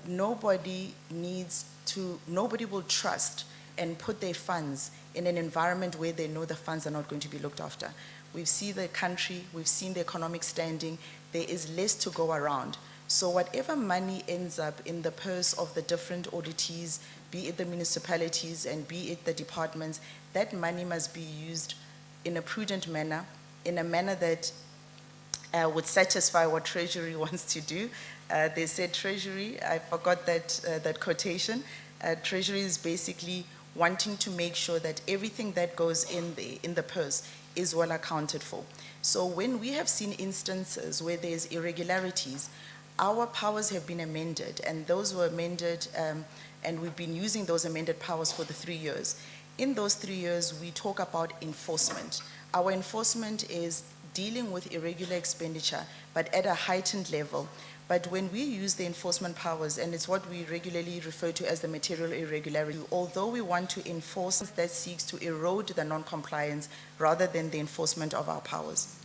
nobody will trust and put their funds in an environment where they know the funds are not going to be looked after. We've seen the country, we've seen the economic standing, there is less to go around. So whatever money ends up in the purse of the different auditees, be it the municipalities and be it the departments, that money must be used in a prudent manner, in a manner that would satisfy what Treasury wants to do. They said Treasury, I forgot that quotation. Treasury is basically wanting to make sure that everything that goes in the purse is well accounted for. So when we have seen instances where there's irregularities, our powers have been amended, and those were amended, and we've been using those amended powers for the 3 years. In those 3 years, we talk about enforcement. Our enforcement is dealing with irregular expenditure, but at a heightened level. But when we use the enforcement powers, and it's what we regularly refer to as the material irregularity, although we want to enforce that seeks to erode the non-compliance rather than the enforcement of our powers.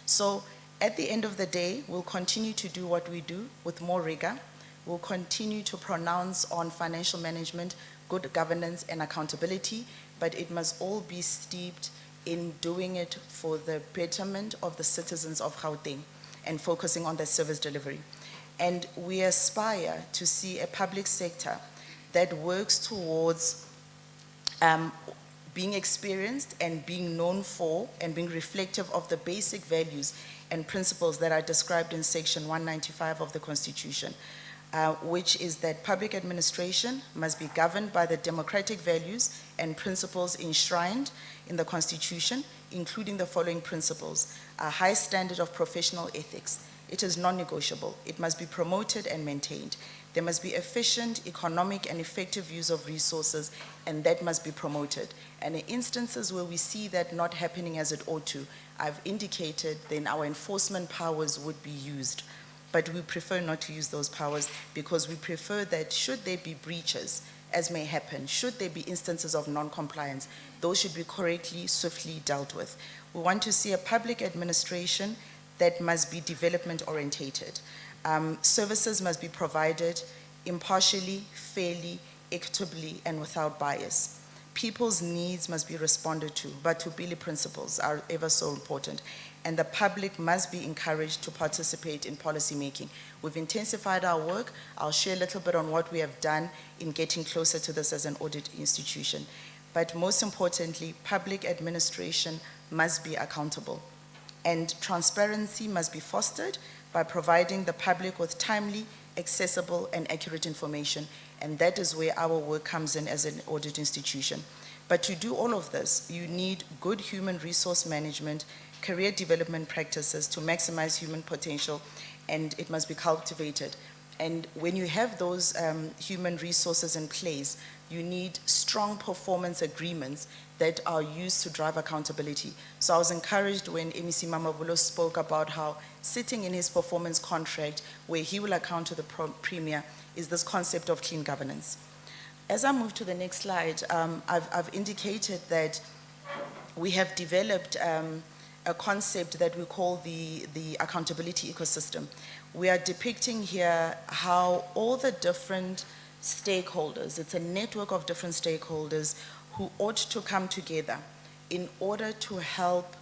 So at the end of the day, we'll continue to do what we do with more rigor. We'll continue to pronounce on financial management, good governance and accountability, but it must all be steeped in doing it for the betterment of the citizens of Gauteng and focusing on their service delivery. And we aspire to see a public sector that works towards being experienced and being known for and being reflective of the basic values and principles that are described in Section 195 of the Constitution, which is that public administration must be governed by the democratic values and principles enshrined in the Constitution, including the following principles: a high standard of professional ethics. It is non-negotiable. It must be promoted and maintained. There must be efficient, economic, and effective use of resources, and that must be promoted. And in instances where we see that not happening as it ought to, I've indicated then our enforcement powers would be used. But we prefer not to use those powers because we prefer that should there be breaches, as may happen, should there be instances of non-compliance, those should be correctly, swiftly dealt with. We want to see a public administration that must be development orientated. Services must be provided impartially, fairly, equitably, and without bias. People's needs must be responded to, but Tupili principles are ever so important. And the public must be encouraged to participate in policy making. We've intensified our work. I'll share a little bit on what we have done in getting closer to this as an audit institution. But most importantly, public administration must be accountable. And transparency must be fostered by providing the public with timely, accessible, and accurate information. And that is where our work comes in as an audit institution. But to do all of this, you need good human resource management, career development practices to maximize human potential, and it must be cultivated. And when you have those human resources in place, you need strong performance agreements that are used to drive accountability. So I was encouraged when MEC Mamabolo spoke about how sitting in his performance contract, where he will account to the Premier, is this concept of clean governance. As I move to the next slide, I've indicated that we have developed a concept that we call the accountability ecosystem. We are depicting here how all the different stakeholders, it's a network of different stakeholders who ought to come together in order to help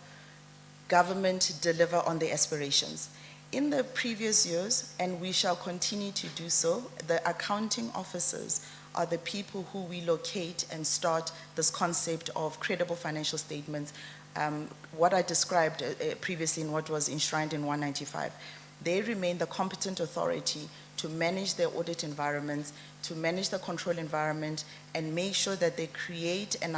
government deliver on their aspirations. In the previous years, and we shall continue to do so, the accounting officers are the people who we locate and start this concept of credible financial statements, what I described previously in what was enshrined in 195. They remain the competent authority to manage their audit environments, to manage the control environment, and make sure that they create an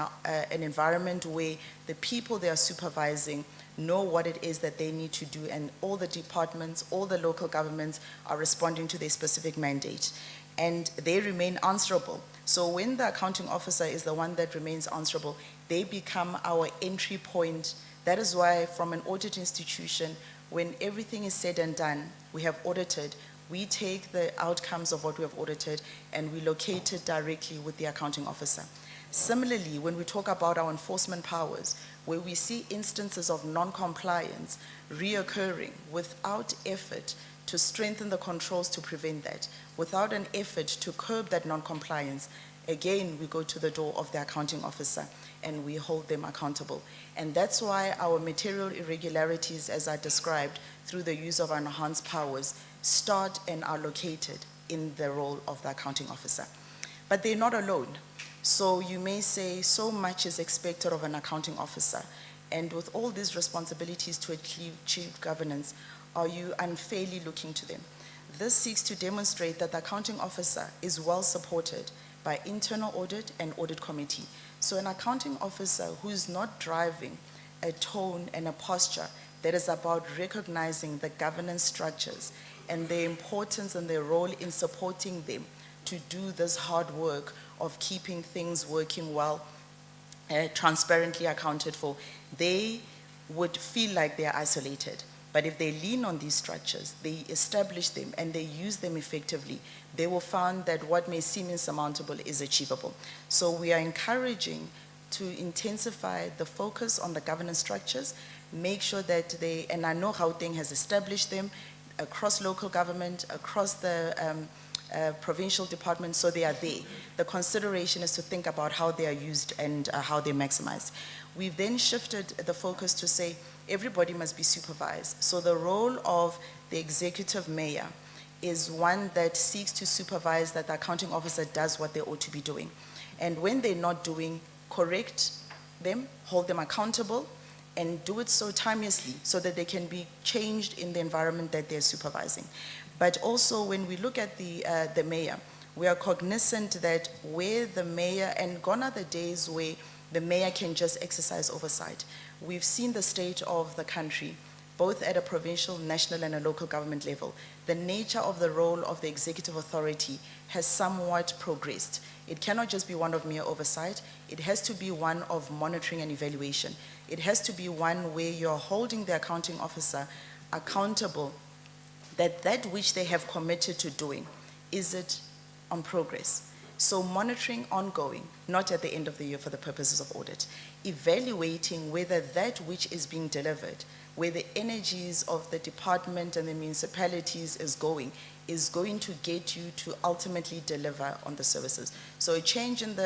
environment where the people they are supervising know what it is that they need to do, and all the departments, all the local governments are responding to their specific mandate. And they remain answerable. So when the accounting officer is the one that remains answerable, they become our entry point. That is why from an audit institution, when everything is said and done, we have audited, we take the outcomes of what we have audited and we locate it directly with the accounting officer. Similarly, when we talk about our enforcement powers, where we see instances of non-compliance reoccurring without effort to strengthen the controls to prevent that, without an effort to curb that non-compliance, again, we go to the door of the accounting officer and we hold them accountable. And that's why our material irregularities, as I described, through the use of our enhanced powers, start and are located in the role of the accounting officer. But they're not alone. So you may say so much is expected of an accounting officer, and with all these responsibilities to achieve governance, are you unfairly looking to them? This seeks to demonstrate that the accounting officer is well supported by internal audit and audit committee. So an accounting officer who is not driving a tone and a posture that is about recognizing the governance structures and their importance and their role in supporting them to do this hard work of keeping things working well, transparently accounted for, they would feel like they are isolated. But if they lean on these structures, they establish them and they use them effectively, they will find that what may seem insurmountable is achievable. So we are encouraging to intensify the focus on the governance structures, make sure that they, and I know Gauteng has established them across local government, across the provincial departments, so they are there. The consideration is to think about how they are used and how they're maximized. We've then shifted the focus to say everybody must be supervised. So the role of the executive mayor is one that seeks to supervise that the accounting officer does what they ought to be doing. And when they're not doing, correct them, hold them accountable, and do it so timeously so that they can be changed in the environment that they're supervising. But also when we look at the mayor, we are cognizant that where the mayor, and gone are the days where the mayor can just exercise oversight. We've seen the state of the country, both at a provincial, national, and a local government level. The nature of the role of the executive authority has somewhat progressed. It cannot just be one of mere oversight. It has to be one of monitoring and evaluation. It has to be one where you're holding the accounting officer accountable that that which they have committed to doing, is it on progress? So monitoring ongoing, not at the end of the year for the purposes of audit. Evaluating whether that which is being delivered, where the energies of the department and the municipalities is going to get you to ultimately deliver on the services. So a change in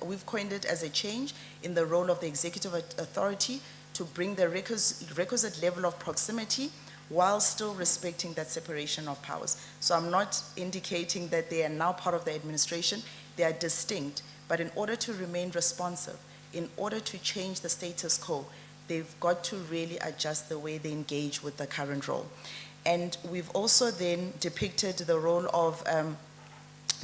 we've coined it as a change in the role of the executive authority to bring the requisite level of proximity while still respecting that separation of powers. So I'm not indicating that they are now part of the administration, they are distinct, but in order to remain responsive, in order to change the status quo, they've got to really adjust the way they engage with the current role. And we've also then depicted the role of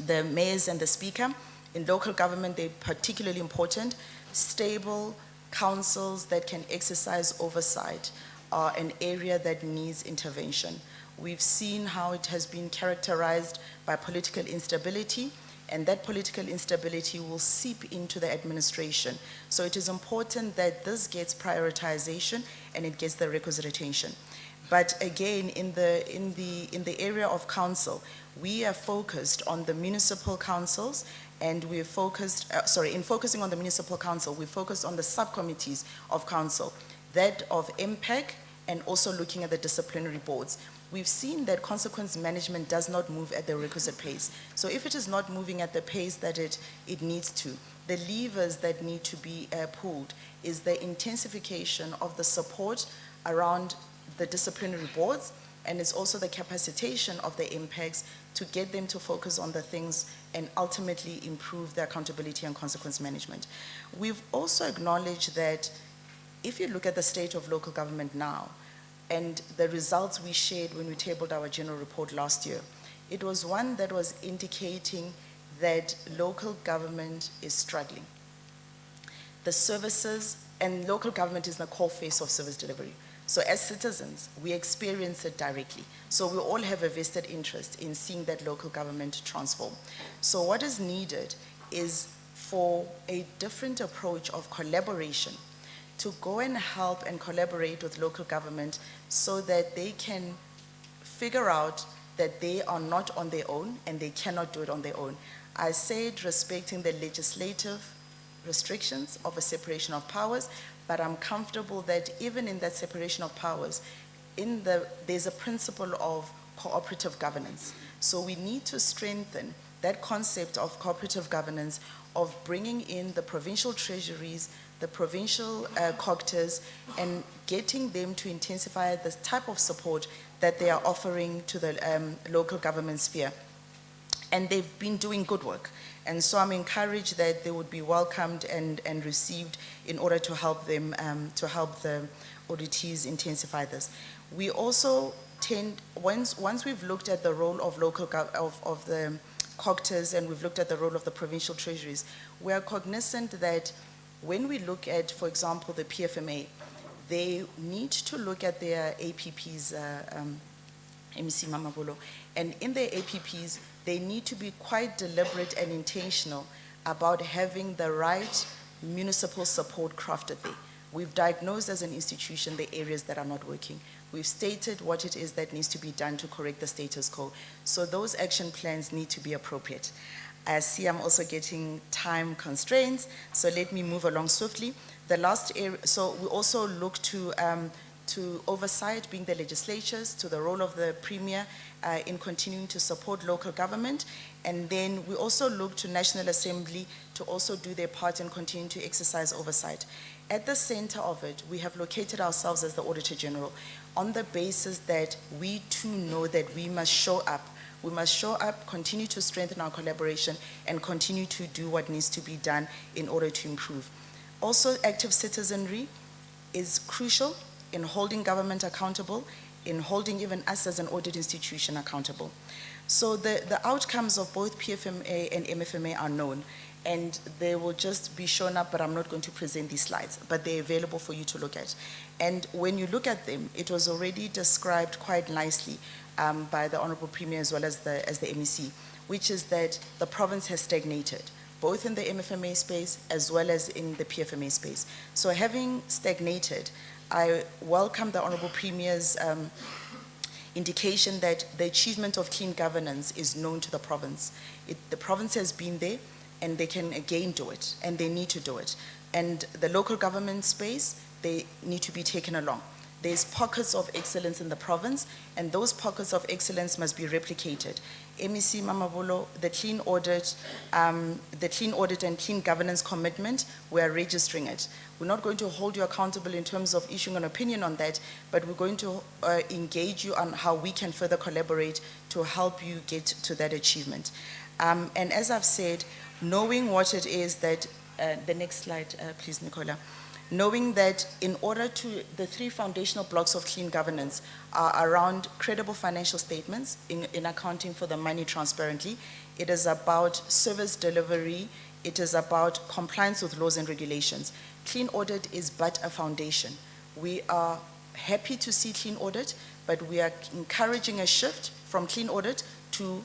the mayors and the speaker. In local government, they're particularly important. Stable councils that can exercise oversight are an area that needs intervention. We've seen how it has been characterized by political instability, and that political instability will seep into the administration. So it is important that this gets prioritization and it gets the requisite attention. But again, in the area of council, we are focused on the municipal councils, and we're focused, in focusing on the municipal council, we focused on the subcommittees of council, that of MPEC, and also looking at the disciplinary boards. We've seen that consequence management does not move at the requisite pace. So if it is not moving at the pace that it needs to, the levers that need to be pulled is the intensification of the support around the disciplinary boards, and it's also the capacitation of the MPECs to get them to focus on the things and ultimately improve their accountability and consequence management. We've also acknowledged that if you look at the state of local government now, and the results we shared when we tabled our general report last year, it was one that was indicating that local government is struggling. The services, and local government is the core face of service delivery. So as citizens, we experience it directly. So we all have a vested interest in seeing that local government transform. So what is needed is for a different approach of collaboration to go and help and collaborate with local government so that they can figure out that they are not on their own and they cannot do it on their own. I said respecting the legislative restrictions of a separation of powers, but I'm comfortable that even in that separation of powers, there's a principle of cooperative governance. So we need to strengthen that concept of cooperative governance, of bringing in the provincial treasuries, the provincial COGTAs, and getting them to intensify the type of support that they are offering to the local government sphere. And they've been doing good work. And so I'm encouraged that they would be welcomed and received in order to help them, to help the auditees intensify this. We also tend, once we've looked at the role of of the COGTAs and we've looked at the role of the provincial treasuries, we are cognizant that when we look at, for example, the PFMA, they need to look at their APPs, MC Mamabolo, and in their APPs, they need to be quite deliberate and intentional about having the right municipal support crafted there. We've diagnosed as an institution the areas that are not working. We've stated what it is that needs to be done to correct the status quo. So those action plans need to be appropriate. I see I'm also getting time constraints, so let me move along swiftly. The last area, so we also look to to oversight being the legislatures, to the role of the Premier in continuing to support local government. And then we also look to National Assembly to also do their part in continuing to exercise oversight. At the center of it, we have located ourselves as the Auditor General on the basis that we too know that we must show up. We must show up, continue to strengthen our collaboration, and continue to do what needs to be done in order to improve. Also, active citizenry is crucial in holding government accountable, in holding even us as an audit institution accountable. So the outcomes of both PFMA and MFMA are known, and they will just be shown up, but I'm not going to present these slides, but they're available for you to look at. And when you look at them, it was already described quite nicely by the Honorable Premier as well as the MEC, which is that the province has stagnated, both in the MFMA space as well as in the PFMA space. So having stagnated, I welcome the Honorable Premier's indication that the achievement of clean governance is known to the province. The province has been there, and they can again do it, and they need to do it. And the local government space, they need to be taken along. There's pockets of excellence in the province, and those pockets of excellence must be replicated. MEC Mamabolo, the clean audit and clean governance commitment, we are registering it. We're not going to hold you accountable in terms of issuing an opinion on that, but we're going to engage you on how we can further collaborate to help you get to that achievement. And as I've said, knowing what it is that, the next slide, please, Nicola. Knowing that in order to, the three foundational blocks of clean governance are around credible financial statements in accounting for the money transparently. It is about service delivery. It is about compliance with laws and regulations. Clean audit is but a foundation. We are happy to see clean audit, but we are encouraging a shift from clean audit to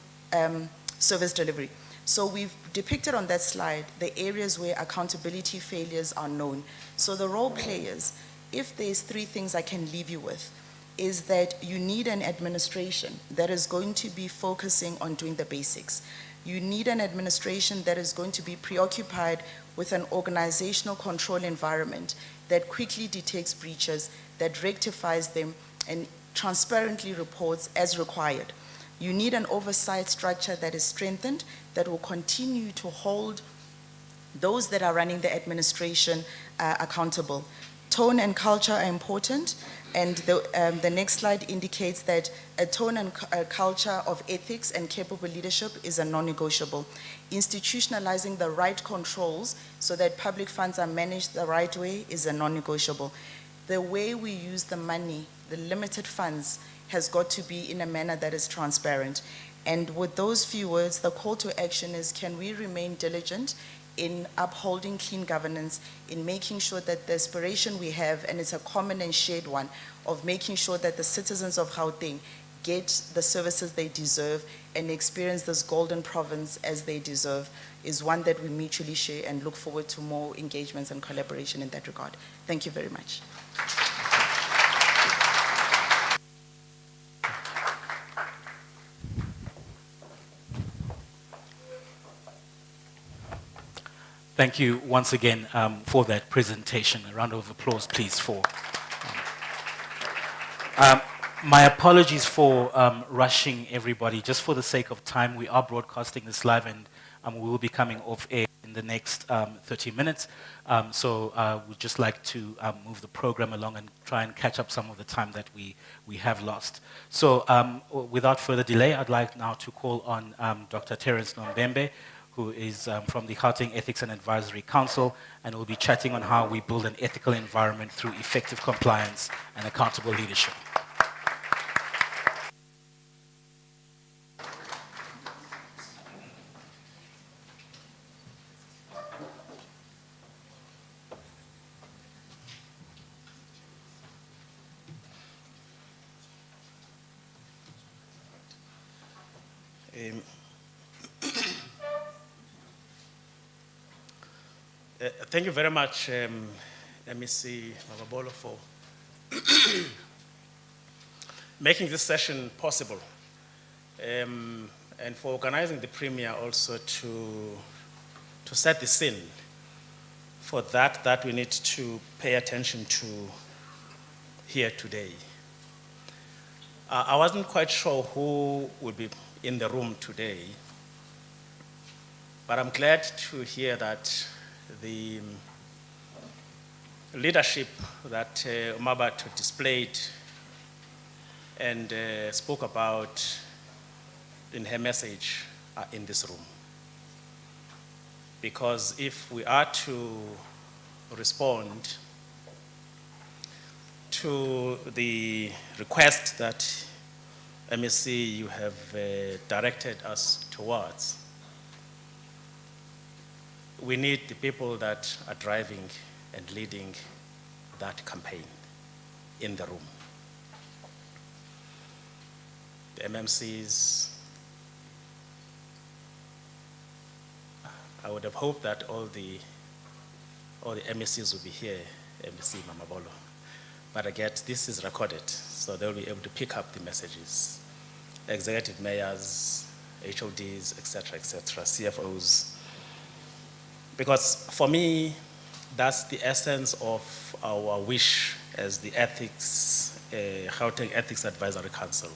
service delivery. So we've depicted on that slide the areas where accountability failures are known. So the role players, if there's three things I can leave you with, is that you need an administration that is going to be focusing on doing the basics. You need an administration that is going to be preoccupied with an organizational control environment that quickly detects breaches, that rectifies them, and transparently reports as required. You need an oversight structure that is strengthened, that will continue to hold those that are running the administration accountable. Tone and culture are important, and the next slide indicates that a tone and culture of ethics and capable leadership is a non-negotiable. Institutionalizing the right controls so that public funds are managed the right way is a non-negotiable. The way we use the money, the limited funds, has got to be in a manner that is transparent. And with those few words, the call to action is, can we remain diligent in upholding clean governance, in making sure that the aspiration we have, and it's a common and shared one, of making sure that the citizens of Gauteng get the services they deserve and experience this golden province as they deserve, is one that we mutually share, and look forward to more engagements and collaboration in that regard. Thank you very much. Thank you once again for that presentation. A round of applause, please, for. My apologies for rushing everybody. Just for the sake of time, we are broadcasting this live, and we will be coming off air in the next 30 minutes. So we'd just like to move the program along and try and catch up some of the time that we have lost. So without further delay, I'd like now to call on Dr. Terence Nombembe, who is from the Gauteng Ethics and Advisory Council, and will be chatting on how we build an ethical environment through effective compliance and accountable leadership. Thank you very much, MEC Mamabolo, for making this session possible, and for organizing the Premier also to set the scene for that we need to pay attention to here today. I wasn't quite sure who would be in the room today, but I'm glad to hear that the leadership that Mamabolo displayed and spoke about in her message are in this room. Because if we are to respond to the request that MSC you have directed us towards, we need the people that are driving and leading that campaign in the room. The MMCs, I would have hoped that all the MSCs would be here, MSC Mamabolo. But I get this is recorded, so they'll be able to pick up the messages. Executive mayors, HODs, et cetera, CFOs. Because for me, that's the essence of our wish as the Gauteng Ethics Advisory Council,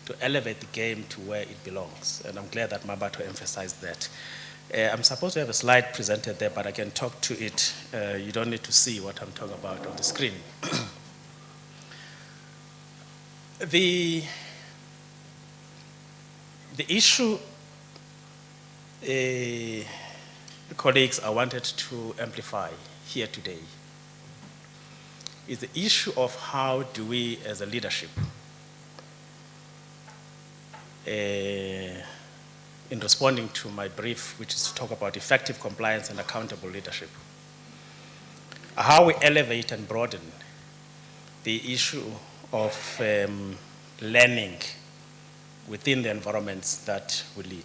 to elevate the game to where it belongs. And I'm glad that Mamabolo emphasized that. I'm supposed to have a slide presented there, but I can talk to it. You don't need to see what I'm talking about on the screen. The issue, colleagues, I wanted to amplify here today is the issue of how do we as a leadership in responding to my brief, which is to talk about effective compliance and accountable leadership, how we elevate and broaden the issue of learning within the environments that we lead.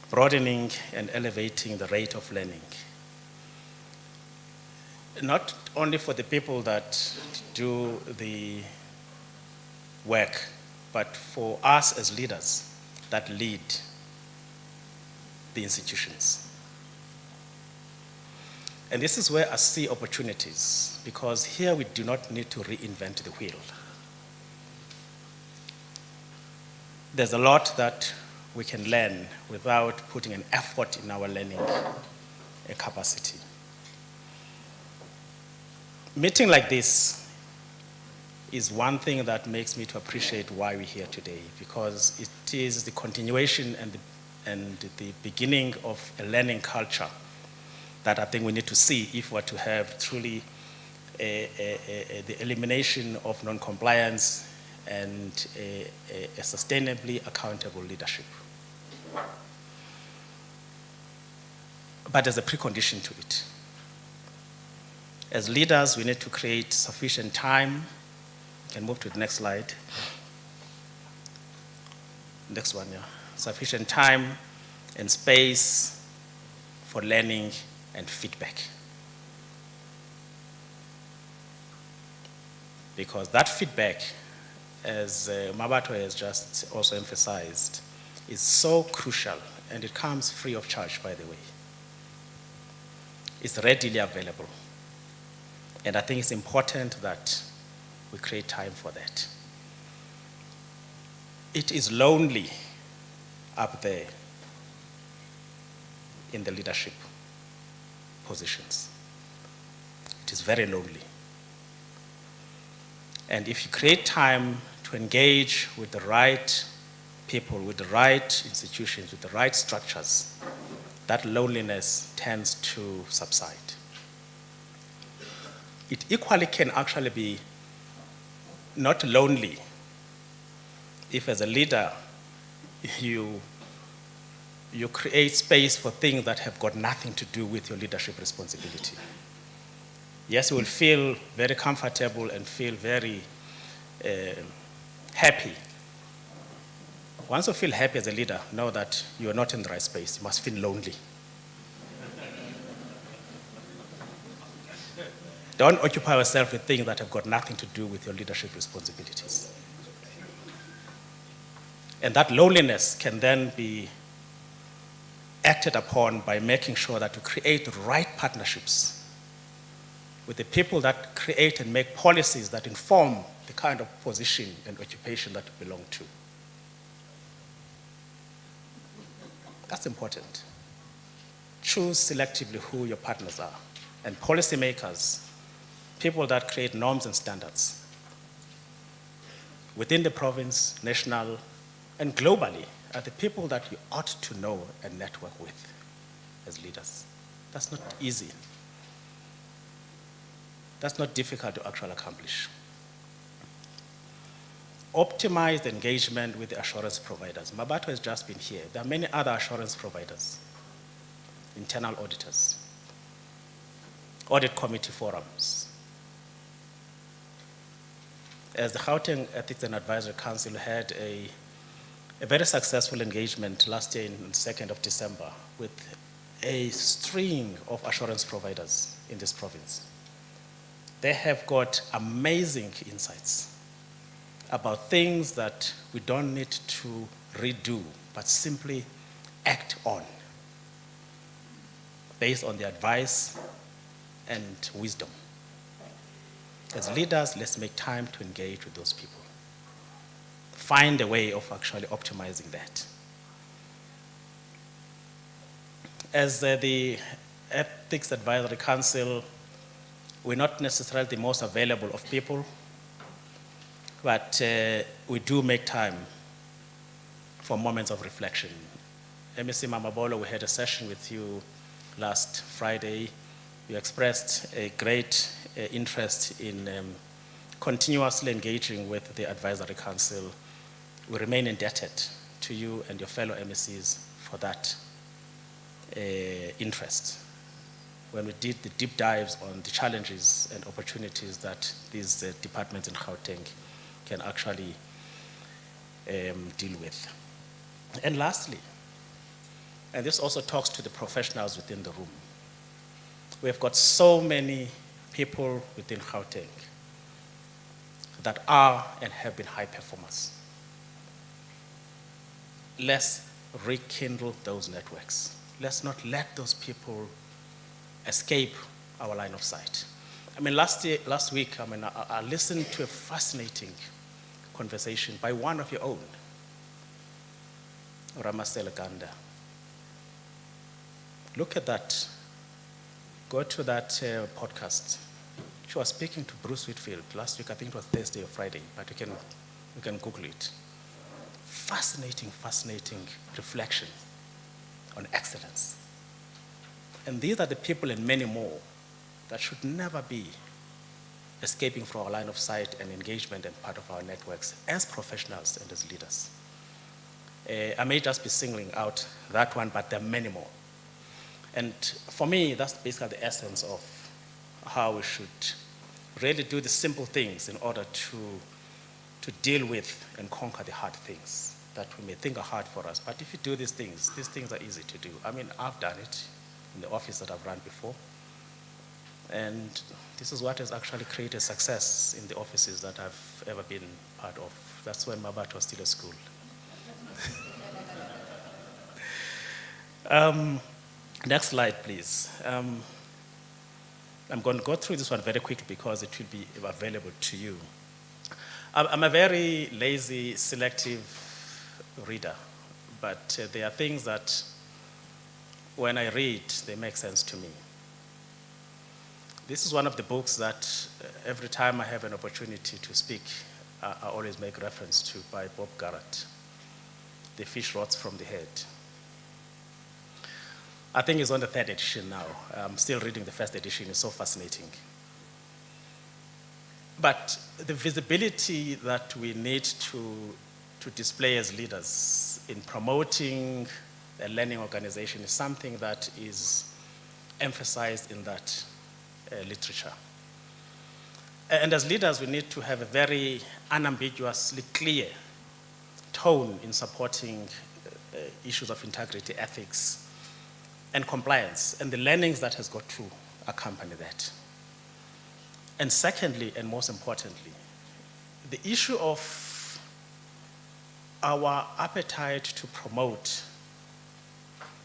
Broadening and elevating the rate of learning. Not only for the people that do the work, but for us as leaders that lead the institutions. And this is where I see opportunities, because here we do not need to reinvent the wheel. There's a lot that we can learn without putting an effort in our learning capacity. Meeting like this is one thing that makes me to appreciate why we're here today, because it is the continuation and the beginning of a learning culture that I think we need to see if we're to have truly the elimination of non-compliance and a sustainably accountable leadership. But there's a precondition to it. As leaders, we need to create sufficient time. You can move to the next slide. Next one, yeah. Sufficient time and space for learning and feedback. Because that feedback, as Mamabolo has just also emphasized, is so crucial, and it comes free of charge, by the way. It's readily available. And I think it's important that we create time for that. It is lonely up there in the leadership positions. It is very lonely. And if you create time to engage with the right people, with the right institutions, with the right structures, that loneliness tends to subside. It equally can actually be not lonely if, as a leader, you create space for things that have got nothing to do with your leadership responsibility. Yes, you will feel very comfortable and feel very happy. Once you feel happy as a leader, know that you are not in the right space. You must feel lonely. Don't occupy yourself with things that have got nothing to do with your leadership responsibilities. And that loneliness can then be acted upon by making sure that you create the right partnerships with the people that create and make policies that inform the kind of position and occupation that you belong to. That's important. Choose selectively who your partners are. And policymakers, people that create norms and standards within the province, national, and globally, are the people that you ought to know and network with as leaders. That's not easy. That's not difficult to actually accomplish. Optimized engagement with the assurance providers. Mabato has just been here. There are many other assurance providers, internal auditors, audit committee forums. As the Gauteng Ethics and Advisory Council had a very successful engagement last year on the 2nd of December with a string of assurance providers in this province. They have got amazing insights about things that we don't need to redo, but simply act on based on the advice and wisdom. As leaders, let's make time to engage with those people. Find a way of actually optimizing that. As the Ethics Advisory Council, we're not necessarily the most available of people, but we do make time for moments of reflection. MEC Mamabolo, we had a session with you last Friday. You expressed a great interest in continuously engaging with the Advisory Council. We remain indebted to you and your fellow MECs for that interest. When we did the deep dives on the challenges and opportunities that these departments in Gauteng can actually deal with. And lastly, and this also talks to the professionals within the room, we have got so many people within Gauteng that are and have been high performers. Let's rekindle those networks. Let's not let those people escape our line of sight. I mean, last week, I listened to a fascinating conversation by one of your own, Ramasela Ganda. Look at that. Go to that podcast. She was speaking to Bruce Whitfield last week. I think it was Thursday or Friday, but you can Google it. Fascinating reflection on excellence. And these are the people and many more that should never be escaping from our line of sight and engagement and part of our networks as professionals and as leaders. I may just be singling out that one, but there are many more. And for me, that's basically the essence of how we should really do the simple things in order to deal with and conquer the hard things that we may think are hard for us. But if you do these things are easy to do. I mean, I've done it in the office that I've run before. And this is what has actually created success in the offices that I've ever been part of. That's when Mabato was still at school. Next slide, please. I'm going to go through this one very quickly because it will be available to you. I'm a very lazy, selective reader, but there are things that when I read, they make sense to me. This is one of the books that every time I have an opportunity to speak, I always make reference to, by Bob Garrett, The Fish Rots from the Head. I think it's on the 3rd edition now. I'm still reading the 1st edition, it's so fascinating. But the visibility that we need to display as leaders in promoting a learning organization is something that is emphasized in that literature. And as leaders, we need to have a very unambiguously clear tone in supporting issues of integrity, ethics, and compliance, and the learnings that has got to accompany that. And secondly, and most importantly, the issue of our appetite to promote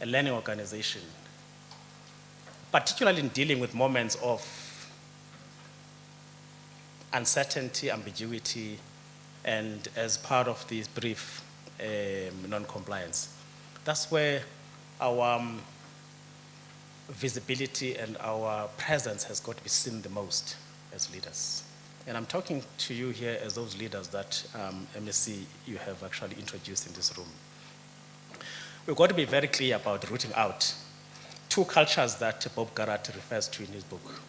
a learning organization, particularly in dealing with moments of uncertainty, ambiguity, and as part of this brief non-compliance. That's where our visibility and our presence has got to be seen the most as leaders. And I'm talking to you here as those leaders that MSc you have actually introduced in this room. We've got to be very clear about rooting out two cultures that Bob Garrett refers to in his book.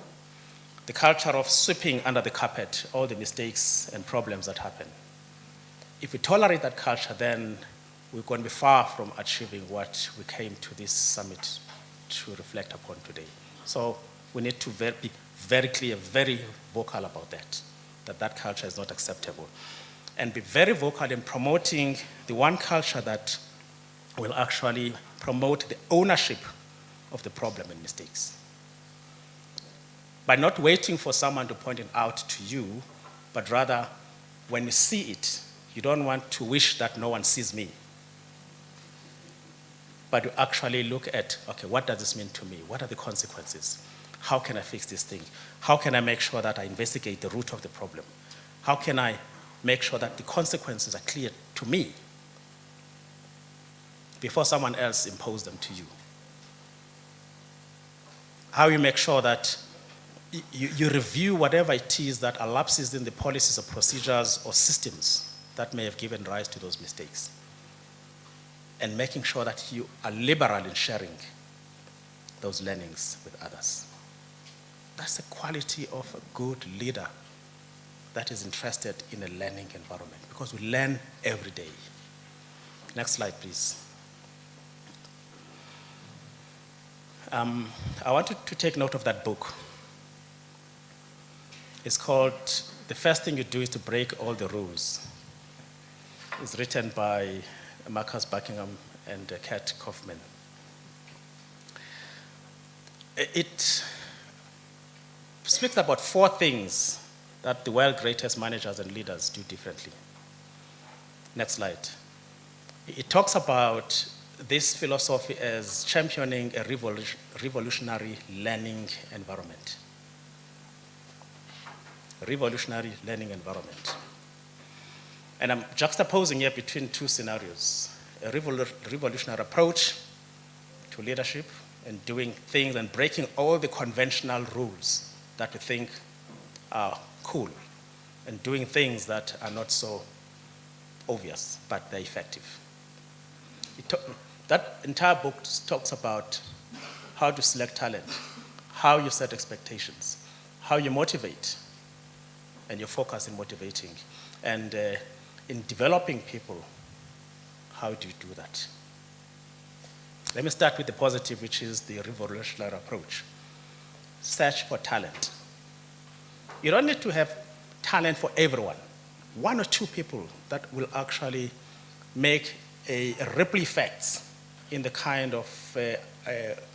The culture of sweeping under the carpet all the mistakes and problems that happen. If we tolerate that culture, then we're going to be far from achieving what we came to this summit to reflect upon today. So we need to be very clear, very vocal about that culture is not acceptable. And be very vocal in promoting the one culture that will actually promote the ownership of the problem and mistakes. By not waiting for someone to point it out to you, but rather when you see it, you don't want to wish that no one sees me. But you actually look at, okay, what does this mean to me? What are the consequences? How can I fix this thing? How can I make sure that I investigate the root of the problem? How can I make sure that the consequences are clear to me before someone else imposes them to you? How you make sure that you review whatever it is that are lapses in the policies or procedures or systems that may have given rise to those mistakes, and making sure that you are liberal in sharing those learnings with others. That's the quality of a good leader that is interested in a learning environment, because we learn every day. Next slide, please. I wanted to take note of that book. It's called The First Thing You Do Is to Break All the Rules. It's written by Marcus Buckingham and Kat Kaufman. It speaks about 4 things that the world's greatest managers and leaders do differently. Next slide. It talks about this philosophy as championing a revolutionary learning environment. Revolutionary learning environment. And I'm juxtaposing here between 2 scenarios: a revolutionary approach to leadership and doing things and breaking all the conventional rules that we think are cool, and doing things that are not so obvious, but they're effective. That entire book talks about how to select talent, how you set expectations, how you motivate, and your focus in motivating, and in developing people, how do you do that? Let me start with the positive, which is the revolutionary approach. Search for talent. You don't need to have talent for everyone. 1 or 2 people that will actually make a ripple effect in the kind of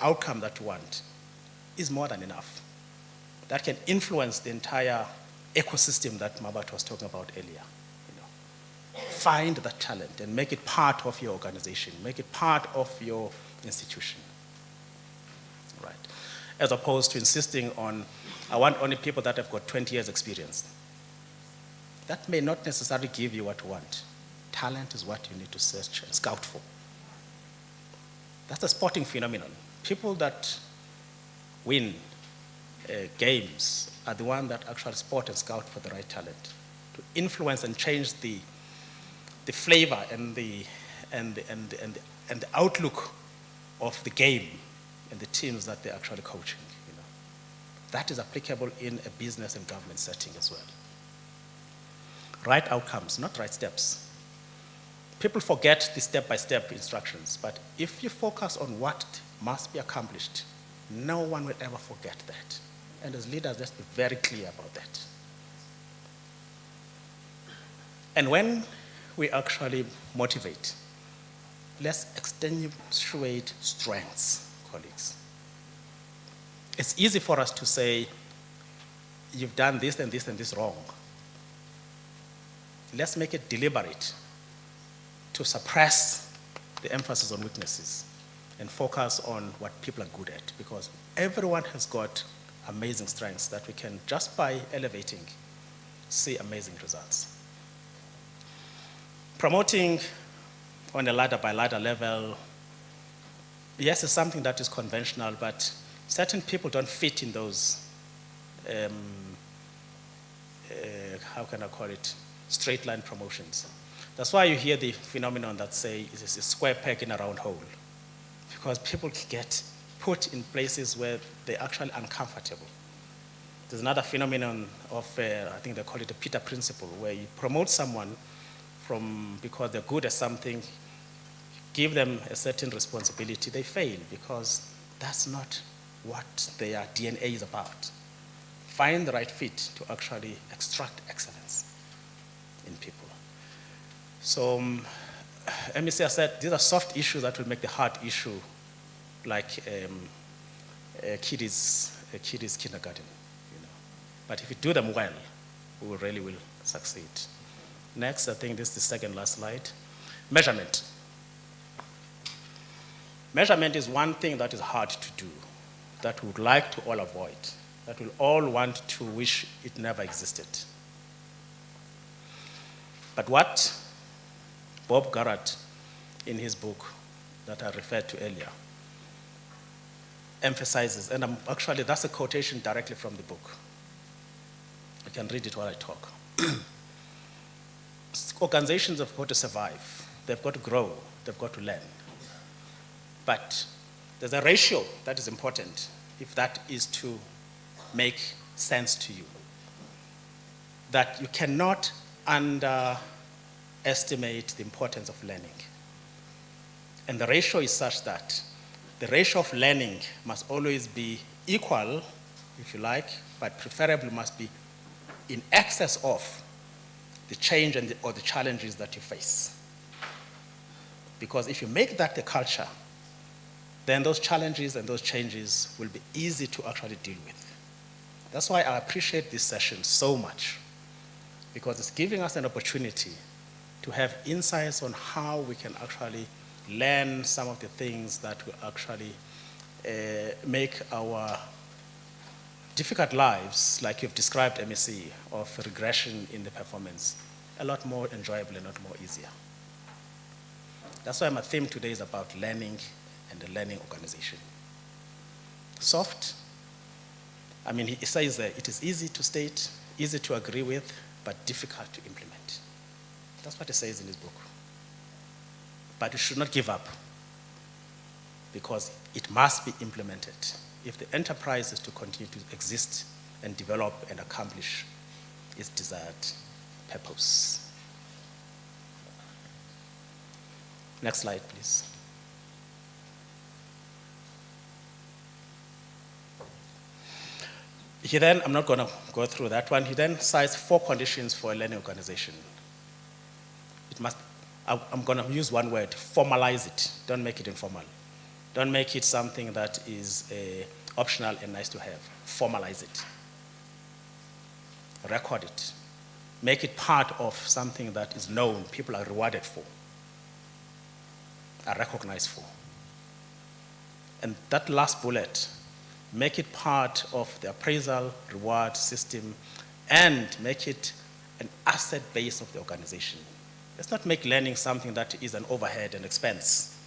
outcome that you want is more than enough. That can influence the entire ecosystem that Mabat was talking about earlier. Find that talent and make it part of your organization, make it part of your institution, right? As opposed to insisting on, I want only people that have got 20 years experience. That may not necessarily give you what you want. Talent is what you need to search and scout for. That's a sporting phenomenon. People that win games are the ones that actually spot and scout for the right talent to influence and change the flavor and the outlook of the game and the teams that they're actually coaching. That is applicable in a business and government setting as well. Right outcomes, not right steps. People forget the step-by-step instructions, but if you focus on what must be accomplished, no one will ever forget that. And as leaders, let's be very clear about that. And when we actually motivate, let's extenuate strengths, colleagues. It's easy for us to say, you've done this and this and this wrong. Let's make it deliberate to suppress the emphasis on weaknesses and focus on what people are good at, because everyone has got amazing strengths that we can, just by elevating, see amazing results. Promoting on a ladder by ladder level, yes, it's something that is conventional, but certain people don't fit in those, how can I call it, straight line promotions. That's why you hear the phenomenon that say it's a square peg in a round hole, because people get put in places where they're actually uncomfortable. There's another phenomenon of, I think they call it the Peter principle, where you promote someone because they're good at something, give them a certain responsibility, they fail because that's not what their DNA is about. Find the right fit to actually extract excellence in people. So MEC has said these are soft issues that will make the hard issue, like kiddies kindergarten. But if you do them well, we really will succeed. Next, I think this is the second last slide. Measurement. Measurement is one thing that is hard to do, that we would like to all avoid, that we all want to wish it never existed. But what Bob Garrett, in his book that I referred to earlier, emphasizes, and actually that's a quotation directly from the book. I can read it while I talk. Organizations have got to survive, they've got to grow, they've got to learn. But there's a ratio that is important if that is to make sense to you. That you cannot underestimate the importance of learning. And the ratio is such that the ratio of learning must always be equal, if you like, but preferably must be in excess of the change or the challenges that you face. Because if you make that the culture, then those challenges and those changes will be easy to actually deal with. That's why I appreciate this session so much, because it's giving us an opportunity to have insights on how we can actually learn some of the things that will actually make our difficult lives, like you've described, MEC, of regression in the performance, a lot more enjoyable and a lot more easier. That's why my theme today is about learning and the learning organization. Soft, I mean, he says that it is easy to state, easy to agree with, but difficult to implement. That's what he says in his book. But you should not give up, because it must be implemented if the enterprise is to continue to exist and develop and accomplish its desired purpose. Next slide, please. He then, I'm not going to go through that one, he then cites 4 conditions for a learning organization. It must, I'm going to use one word, formalize it. Don't make it informal. Don't make it something that is optional and nice to have. Formalize it. Record it. Make it part of something that is known, people are rewarded for, are recognized for. And that last bullet, make it part of the appraisal reward system and make it an asset base of the organization. Let's not make learning something that is an overhead and expense,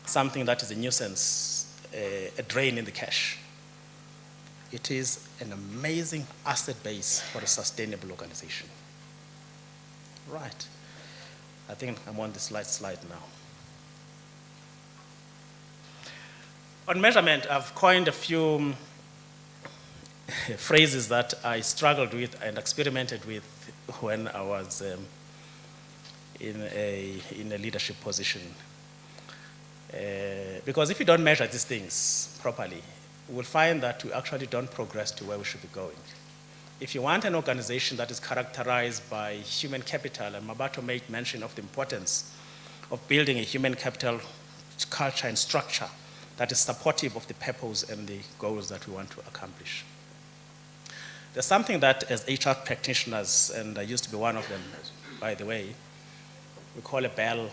something that is a nuisance, a drain in the cash. It is an amazing asset base for a sustainable organization. Right. I think I'm on the last slide now. On measurement, I've coined a few phrases that I struggled with and experimented with when I was in a leadership position. Because if you don't measure these things properly, we'll find that we actually don't progress to where we should be going. If you want an organization that is characterized by human capital, and Mabato made mention of the importance of building a human capital culture and structure that is supportive of the purpose and the goals that we want to accomplish. There's something that as HR practitioners, and I used to be one of them, by the way, we call a bell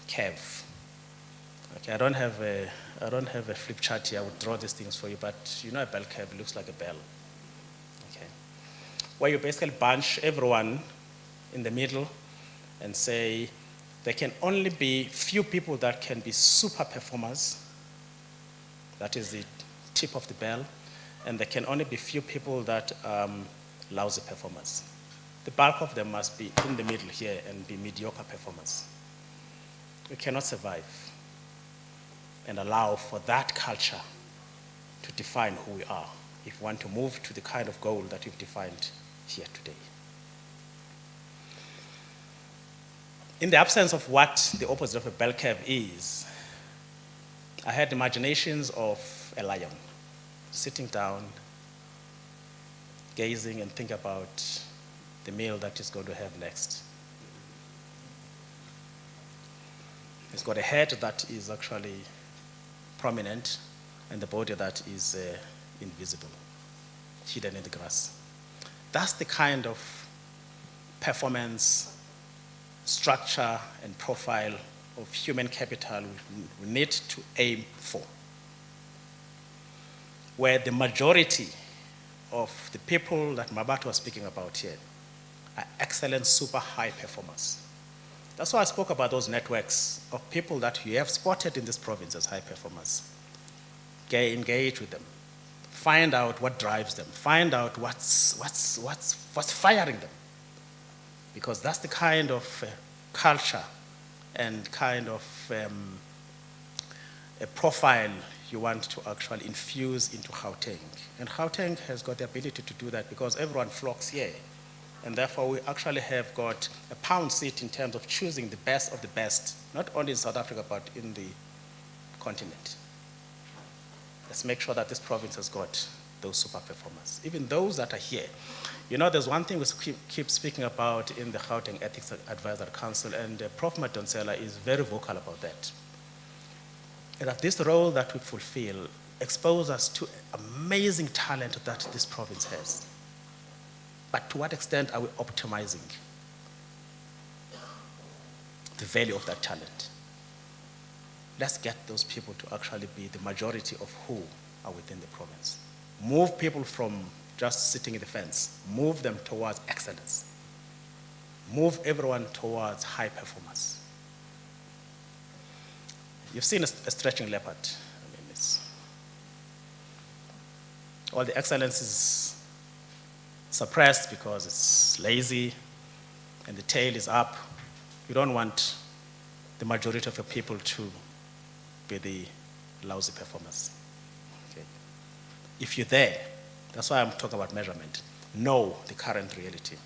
curve. Okay, I don't have a flip chart here. I would draw these things for you, but you know a bell curve looks like a bell. Okay. where you basically bunch everyone in the middle and say there can only be few people that can be super performers. That is the tip of the bell. And there can only be few people that lousy performers. The bulk of them must be in the middle here and be mediocre performers. We cannot survive and allow for that culture to define who we are if we want to move to the kind of goal that we've defined here today. In the absence of what the opposite of a bell curve is, I had imaginations of a lion sitting down, gazing and think about the meal that he's going to have next. He's got a head that is actually prominent and the body that is invisible, hidden in the grass. That's the kind of performance, structure, and profile of human capital we need to aim for, where the majority of the people that Mabato was speaking about here are excellent, super high performers. That's why I spoke about those networks of people that you have spotted in this province as high performers. Engage with them. Find out what drives them. Find out what's firing them. Because that's the kind of culture and kind of a profile you want to actually infuse into Gauteng. And Gauteng has got the ability to do that because everyone flocks here. And therefore, we actually have got a pound seat in terms of choosing the best of the best, not only in South Africa, but in the continent. Let's make sure that this province has got those super performers, even those that are here. You know, there's one thing we keep speaking about in the Gauteng Ethics Advisory Council, and Prof. Madonsela is very vocal about that. And that this role that we fulfill exposes us to amazing talent that this province has. But to what extent are we optimizing the value of that talent? Let's get those people to actually be the majority of who are within the province. Move people from just sitting in the fence. Move them towards excellence. Move everyone towards high performance. You've seen a stretching leopard. I mean, all the excellence is suppressed because it's lazy and the tail is up. You don't want the majority of your people to be the lousy performers. Okay. If you're there, that's why I'm talking about measurement. Know the current reality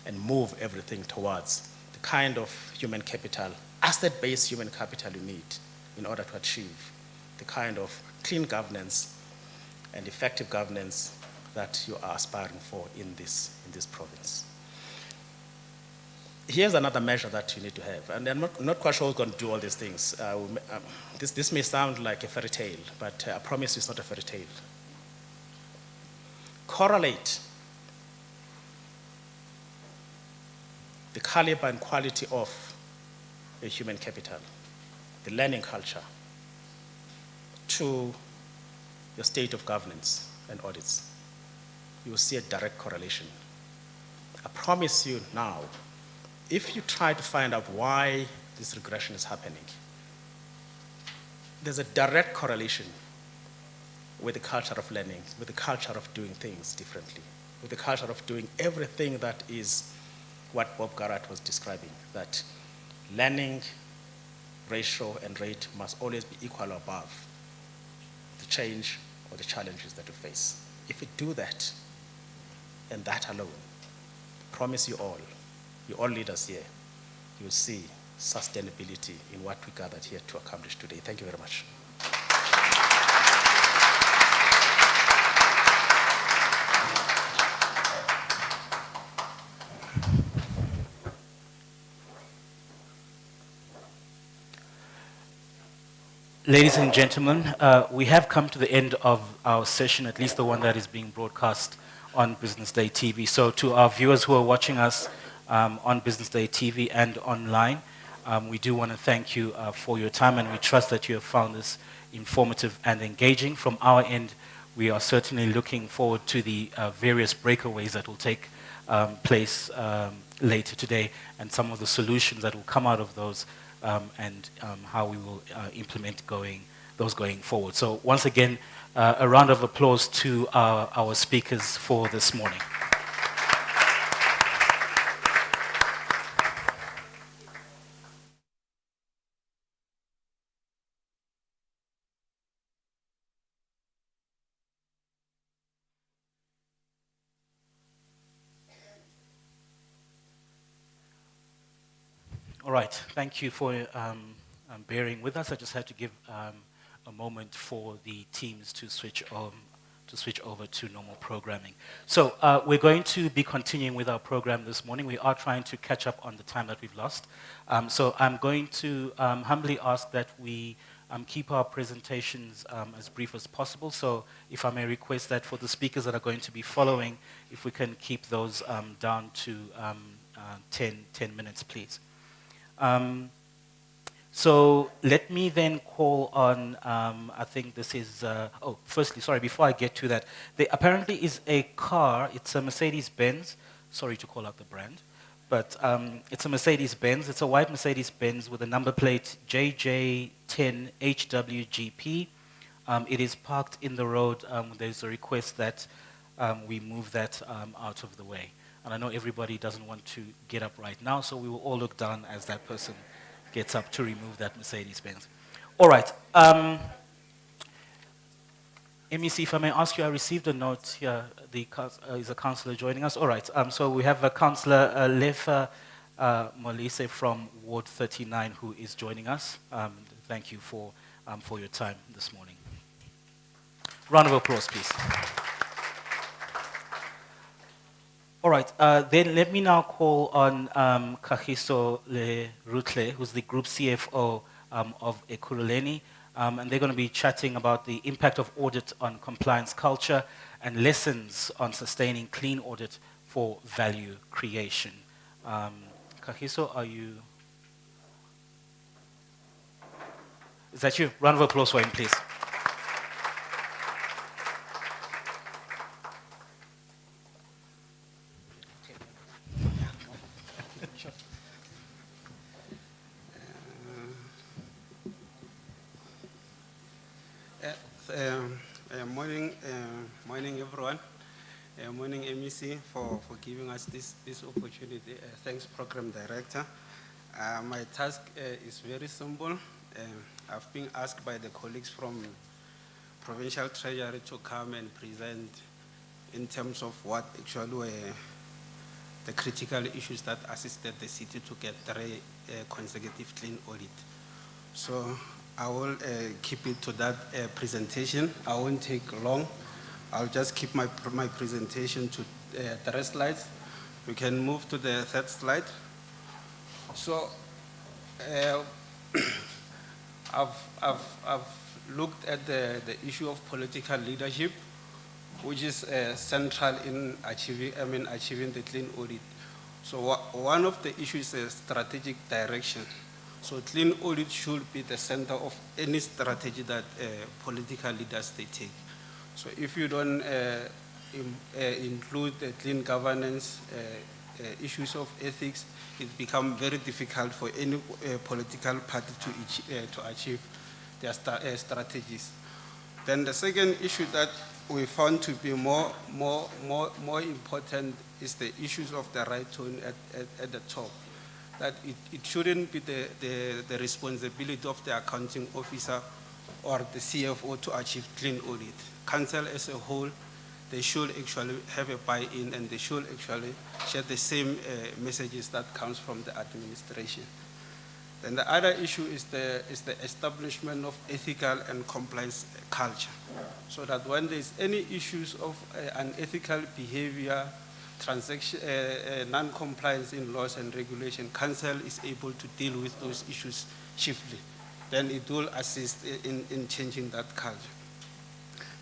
and move everything towards the kind of human capital, asset-based human capital you need in order to achieve the kind of clean governance and effective governance that you are aspiring for in this province. Here's another measure that you need to have, and I'm not quite sure who's going to do all these things. This may sound like a fairy tale, but I promise you it's not a fairy tale. Correlate the caliber and quality of a human capital, the learning culture, to your state of governance and audits. You will see a direct correlation. I promise you now, if you try to find out why this regression is happening, there's a direct correlation with the culture of learning, with the culture of doing things differently, with the culture of doing everything that is what Bob Garrett was describing, that learning ratio and rate must always be equal or above the change or the challenges that we face. If we do that, and that alone, promise you all leaders here, you'll see sustainability in what we gathered here to accomplish today. Thank you very much. Ladies and gentlemen, we have come to the end of our session, at least the one that is being broadcast on Business Day TV. So to our viewers who are watching us on Business Day TV and online, we do want to thank you for your time, and we trust that you have found this informative and engaging. From our end, we are certainly looking forward to the various breakaways that will take place later today, and some of the solutions that will come out of those, and how we will implement those going forward. So once again, a round of applause to our speakers for this morning. All right, thank you for bearing with us. I just had to give a moment for the teams to switch over to normal programming. So we're going to be continuing with our program this morning. We are trying to catch up on the time that we've lost. So I'm going to humbly ask that we keep our presentations as brief as possible. So if I may request that for the speakers that are going to be following, if we can keep those down to 10 minutes, please. So let me then call on, I think this is, firstly, sorry, before I get to that, there apparently is a car, it's a Mercedes-Benz, sorry to call out the brand, but it's a Mercedes-Benz, it's a white Mercedes-Benz with a number plate JJ10HWGP. It is parked in the road. There's a request that we move that out of the way. And I know everybody doesn't want to get up right now, so we will all look down as that person gets up to remove that Mercedes-Benz. All right. MEC, if I may ask you, I received a note here. Is a councillor joining us? All right. So we have a councillor, Lefa Molise from Ward 39, who is joining us. Thank you for your time this morning. Round of applause, please. All right, then let me now call on Kagiso Lerutle, who's the Group CFO of Ekurhuleni, and they're going to be chatting about the impact of audit on compliance culture and lessons on sustaining clean audit for value creation. Kagiso, are you? Is that you? Round of applause for him, please. Morning, everyone. Morning, MEC, for giving us this opportunity. Thanks, Program Director. My task is very simple. I've been asked by the colleagues from Provincial Treasury to come and present in terms of what actually were the critical issues that assisted the city to get 3 consecutive clean audit. So I will keep it to that presentation. I won't take long. I'll just keep my presentation to 3 slides. We can move to the 3rd slide. So I've looked at the issue of political leadership, which is central in achieving the clean audit. So one of the issues is strategic direction. So clean audit should be the center of any strategy that political leaders they take. So if you don't include the clean governance, issues of ethics, it becomes very difficult for any political party to achieve their strategies. Then the second issue that we found to be more important is the issues of the right tone at the top. That it shouldn't be the responsibility of the accounting officer or the CFO to achieve clean audit. Council as a whole, they should actually have a buy-in, and they should actually share the same messages that comes from the administration. Then the other issue is the establishment of ethical and compliance culture, so that when there's any issues of unethical behavior, transaction, non-compliance in laws and regulation, Council is able to deal with those issues swiftly. Then it will assist in changing that culture.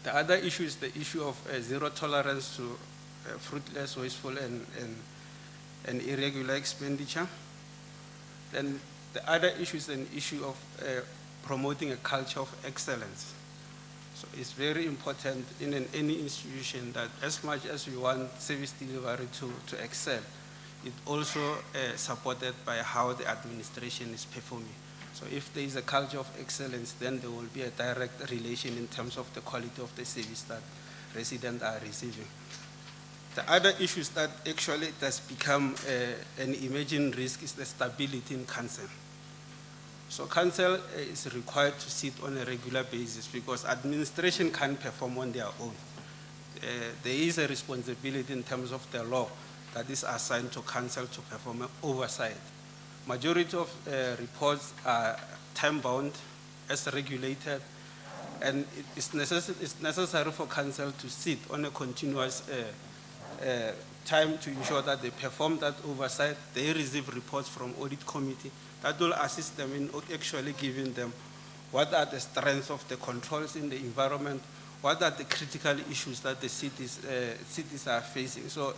The other issue is the issue of zero tolerance to fruitless, wasteful, and irregular expenditure. Then the other issue is an issue of promoting a culture of excellence. So it's very important in any institution that as much as we want service delivery to excel, it also supported by how the administration is performing. So if there is a culture of excellence, then there will be a direct relation in terms of the quality of the service that residents are receiving. The other issues that actually has become an emerging risk is the stability in council. So council is required to sit on a regular basis because administration can't perform on their own. There is a responsibility in terms of the law that is assigned to council to perform oversight. Majority of reports are time-bound, as regulated, and it's necessary for council to sit on a continuous time to ensure that they perform that oversight. They receive reports from audit committee that will assist them in actually giving them what are the strengths of the controls in the environment, what are the critical issues that the cities are facing. So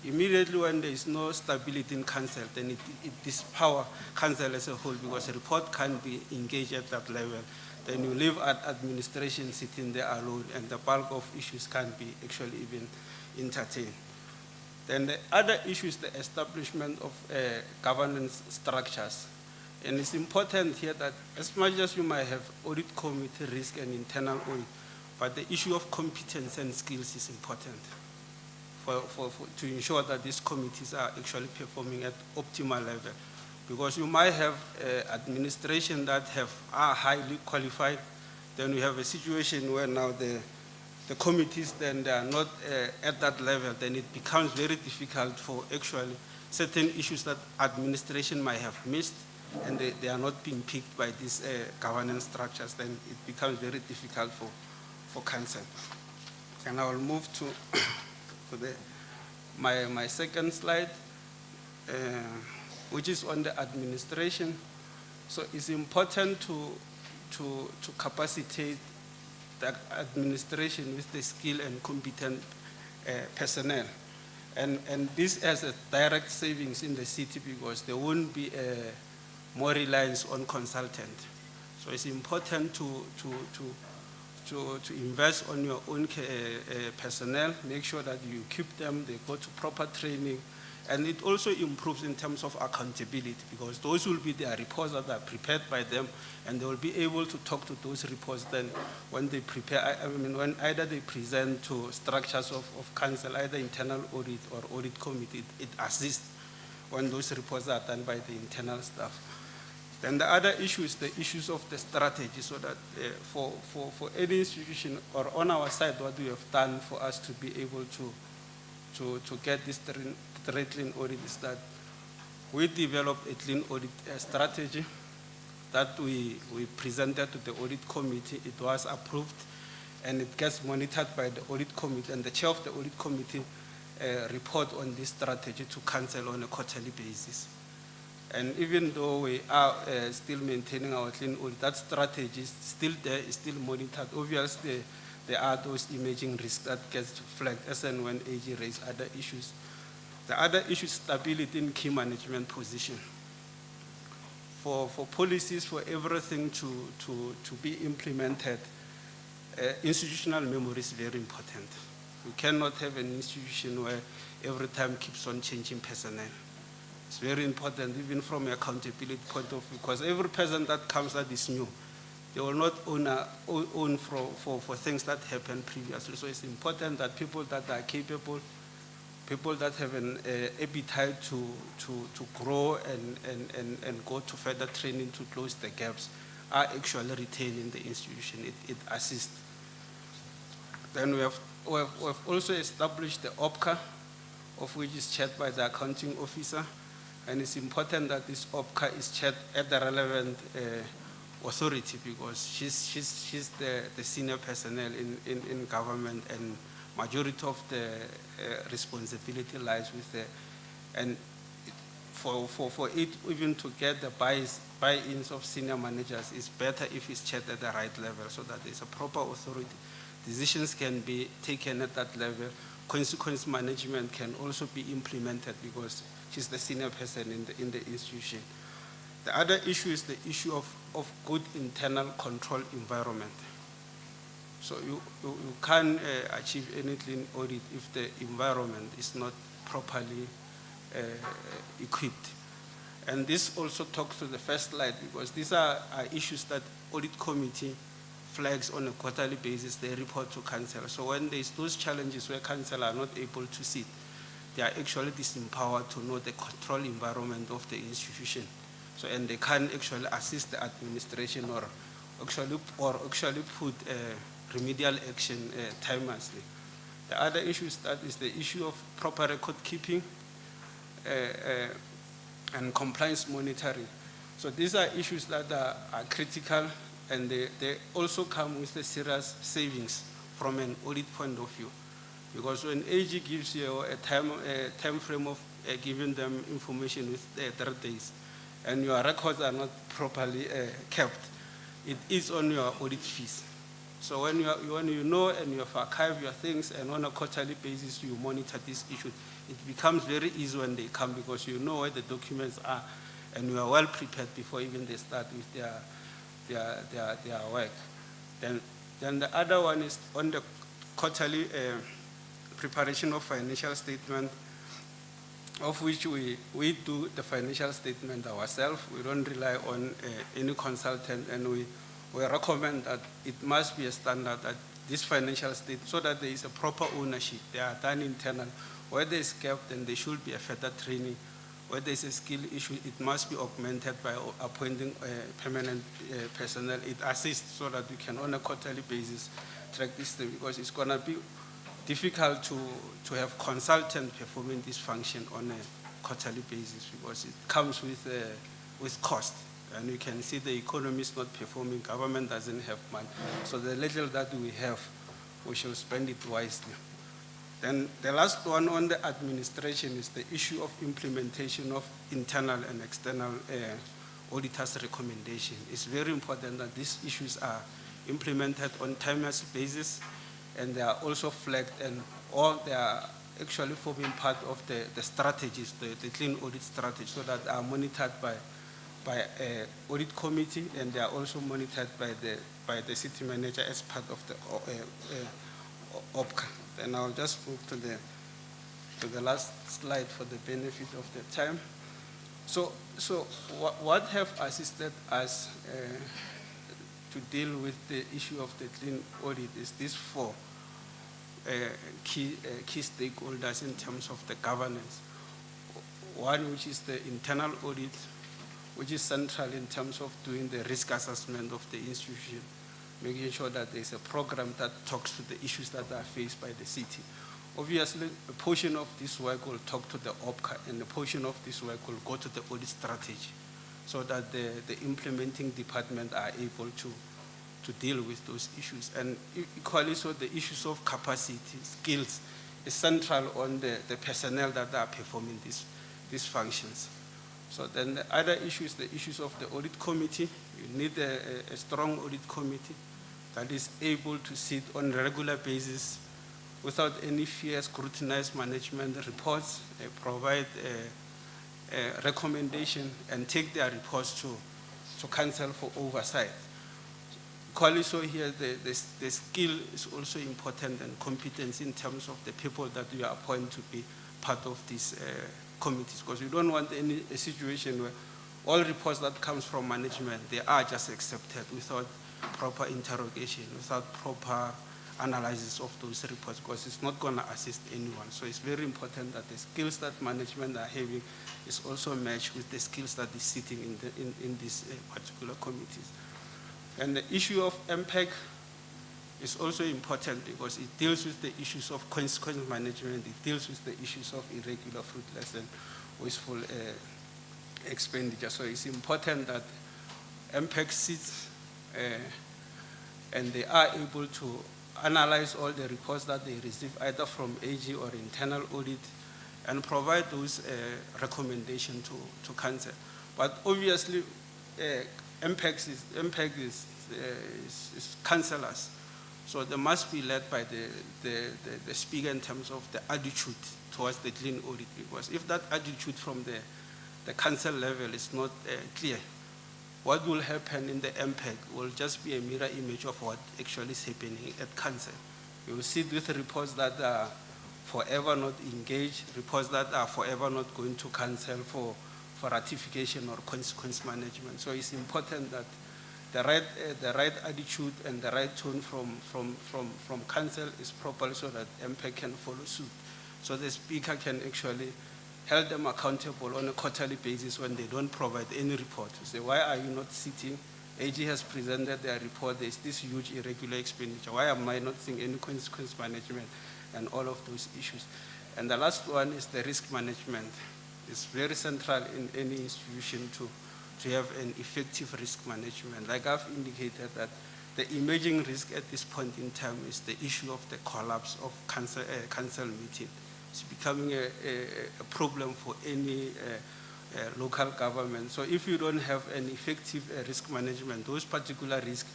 immediately when there is no stability in council, then it dispower council as a whole because a report can't be engaged at that level. Then you leave administration sitting there alone and the bulk of issues can't be actually even entertained. Then the other issue is the establishment of governance structures. And it's important here that as much as you might have audit committee, risk and internal audit, but the issue of competence and skills is important to ensure that these committees are actually performing at optimal level. Because you might have administration that are highly qualified, then we have a situation where now the committees then they are not at that level, then it becomes very difficult for actually certain issues that administration might have missed and they are not being picked by these governance structures, then it becomes very difficult for council. And I will move to my second slide, which is on the administration. So it's important to capacitate the administration with the skill and competent personnel. And this has a direct savings in the city because there won't be more reliance on consultant. So it's important to invest on your own personnel, make sure that you keep them, they go to proper training, and it also improves in terms of accountability because those will be their reports that are prepared by them and they will be able to talk to those reports then when they prepare, when either they present to structures of council, either internal audit or audit committee, it assists when those reports are done by the internal staff. Then the other issue is the issues of the strategy, so that for any institution or on our side, what we have done for us to be able to get this clean audit is that we developed a clean audit strategy that we presented to the audit committee. It was approved and it gets monitored by the audit committee, and the chair of the audit committee report on this strategy to council on a quarterly basis. And even though we are still maintaining our clean audit, that strategy is still there, is still monitored. Obviously, there are those emerging risks that get flagged as and when AG raises other issues. The other issue is stability in key management position. For policies, for everything to be implemented, institutional memory is very important. We cannot have an institution where every time keeps on changing personnel. It's very important, even from an accountability point of view, because every person that comes that is new, they will not own for things that happened previously. So it's important that people that are capable, people that have an appetite to grow and go to further training to close the gaps are actually retained in the institution. It assists. Then we have also established the OPCA, of which is chaired by the accounting officer. And it's important that this OPCA is chaired at the relevant authority because she's the senior personnel in government, and majority of the responsibility lies with her. And for it even to get the buy-ins of senior managers, it's better if it's chaired at the right level so that there's a proper authority. Decisions can be taken at that level. Consequence management can also be implemented because she's the senior person in the institution. The other issue is the issue of good internal control environment. So you can't achieve any clean audit if the environment is not properly equipped. And this also talks to the first slide, because these are issues that audit committee flags on a quarterly basis. They report to council. So when there's those challenges where council are not able to sit, they are actually disempowered to know the control environment of the institution. So, and they can actually assist the administration or actually put remedial action timelessly. The other issue is the issue of proper record keeping and compliance monitoring. So these are issues that are critical, and they also come with a serious savings from an audit point of view. Because when AG gives you a time frame of giving them information with 3 days, and your records are not properly kept, it is on your audit fees. So when you know and you have archived your things, and on a quarterly basis you monitor these issues, it becomes very easy when they come, because you know where the documents are, and you are well prepared before even they start with their work. Then the other one is on the quarterly preparation of financial statement, of which we do the financial statement ourselves. We don't rely on any consultant, and we recommend that it must be a standard that this financial statement, so that there is a proper ownership. They are done internal. Where there is gap, then there should be a further training. Where there is a skill issue, it must be augmented by appointing permanent personnel. It assists so that we can, on a quarterly basis, track this thing, because it's going to be difficult to have consultants performing this function on a quarterly basis, because it comes with cost. And you can see the economy is not performing, government doesn't have money. So the little that we have, we should spend it wisely. Then the last one on the administration is the issue of implementation of internal and external auditors' recommendation. It's very important that these issues are implemented on a timeless basis, and they are also flagged, and all they are actually forming part of the strategies, the clean audit strategy, so that they are monitored by an audit committee, and they are also monitored by the city manager as part of the OPCA. Then I'll just move to the last slide for the benefit of the time. So what have assisted us to deal with the issue of the clean audit is these 4 key stakeholders in terms of the governance. One, which is the internal audit, which is central in terms of doing the risk assessment of the institution, making sure that there's a program that talks to the issues that are faced by the city. Obviously, a portion of this work will talk to the OPCA, and a portion of this work will go to the audit strategy, so that the implementing department are able to deal with those issues. And equally so, the issues of capacity, skills, is central on the personnel that are performing these functions. So then the other issue is the issues of the audit committee. You need a strong audit committee that is able to sit on a regular basis without any fear, scrutinize management reports, provide a recommendation, and take their reports to council for oversight. Equally so here, the skill is also important, and competence in terms of the people that you appoint to be part of these committees, because you don't want a situation where all reports that comes from management, they are just accepted without proper interrogation, without proper analysis of those reports, because it's not going to assist anyone. So it's very important that the skills that management are having is also matched with the skills that is sitting in these particular committees. And the issue of MPEG is also important, because it deals with the issues of consequence management, it deals with the issues of irregular, fruitless, and wasteful expenditure. So it's important that MPEG sits and they are able to analyze all the reports that they receive, either from AG or internal audit, and provide those recommendations to council. But obviously, MPEG is councillors. So they must be led by the speaker in terms of the attitude towards the clean audit, because if that attitude from the council level is not clear, what will happen in the MPEG will just be a mirror image of what actually is happening at council. You will see with reports that are forever not engaged, reports that are forever not going to council for ratification or consequence management. So it's important that the right attitude and the right tone from council is proper so that MPEG can follow suit. So the speaker can actually hold them accountable on a quarterly basis when they don't provide any report. To say, why are you not sitting? AG has presented their report, there's this huge irregular expenditure. Why am I not seeing any consequence management and all of those issues? And the last one is the risk management. It's very central in any institution to have an effective risk management. Like I've indicated that the emerging risk at this point in time is the issue of the collapse of council meeting. It's becoming a problem for any local government. So if you don't have an effective risk management, those particular risks,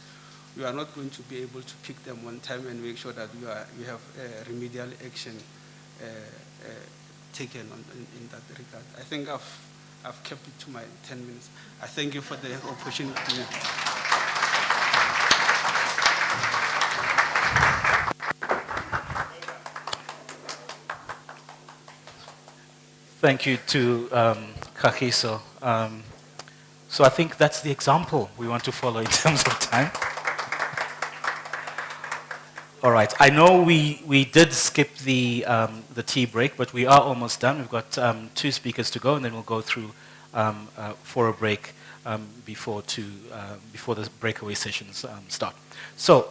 you are not going to be able to pick them one time and make sure that you have remedial action taken in that regard. I think I've kept it to my 10 minutes. I thank you for the opportunity. Thank you to Kagiso. So I think that's the example we want to follow in terms of time. All right. I know we did skip the tea break, but we are almost done. We've got 2 speakers to go, and then we'll go through for a break before the breakaway sessions start. So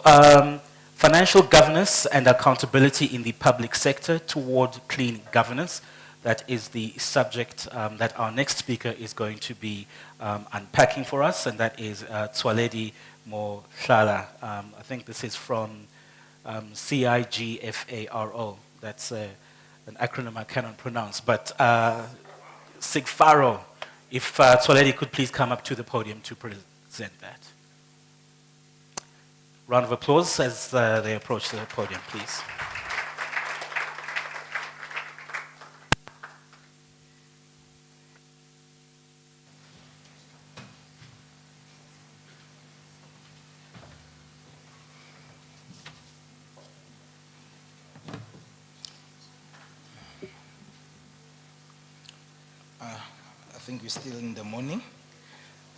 financial governance and accountability in the public sector toward clean governance. That is the subject that our next speaker is going to be unpacking for us, and that is Tswaledi Mohlala. I think this is from CIGFARO. That's an acronym I cannot pronounce, but SIGFARO. If Tswaledi could please come up to the podium to present that. Round of applause as they approach the podium, please. I think we're still in the morning.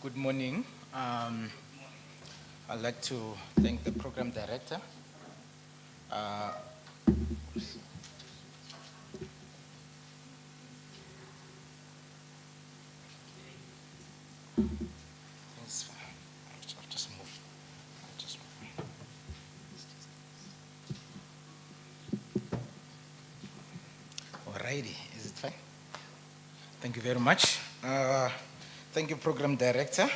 Good morning. I'd like to thank the program director. Alrighty, is it fine? Thank you very much. Thank you, Program Director.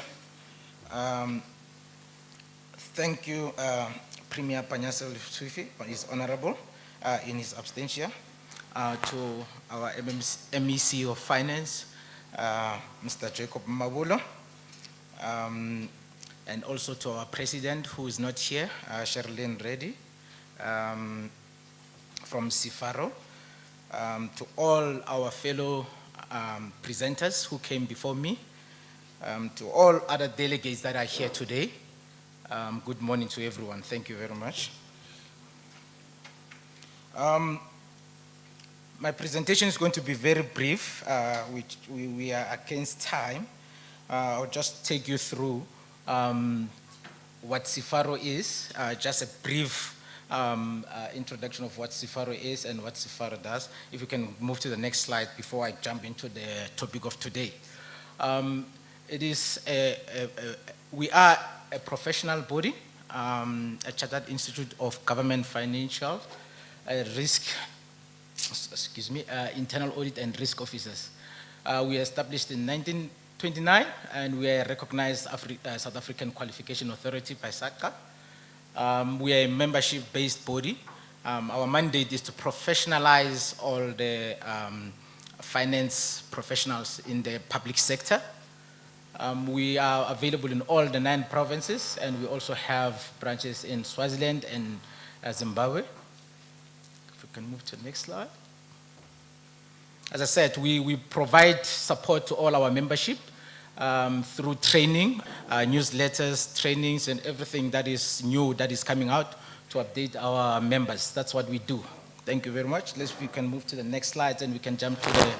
Thank you, Premier Panyasel Swifi, is honorable in his absentia. To our MEC of Finance, Mr. Jacob Mamabolo, and also to our President, who is not here, Sherlyn Reddy, from SIFARO, to all our fellow presenters who came before me, to all other delegates that are here today. Good morning to everyone. Thank you very much. My presentation is going to be very brief, which we are against time. I'll just take you through what SIFARO is, just a brief introduction of what SIFARO is and what SIFARO does. If you can move to the next slide before I jump into the topic of today. It is we are a professional body, a Chartered Institute of Government Financial Risk, Internal Audit and Risk Officers. We were established in 1929, and we are recognized South African Qualification Authority by SACA. We are a membership-based body. Our mandate is to professionalize all the finance professionals in the public sector. We are available in all the 9 provinces, and we also have branches in Swaziland and Zimbabwe. If we can move to the next slide. As I said, we provide support to all our membership. through training, newsletters, trainings, and everything that is new that is coming out to update our members. That's what we do. Thank you very much. We can move to the next slide and we can jump to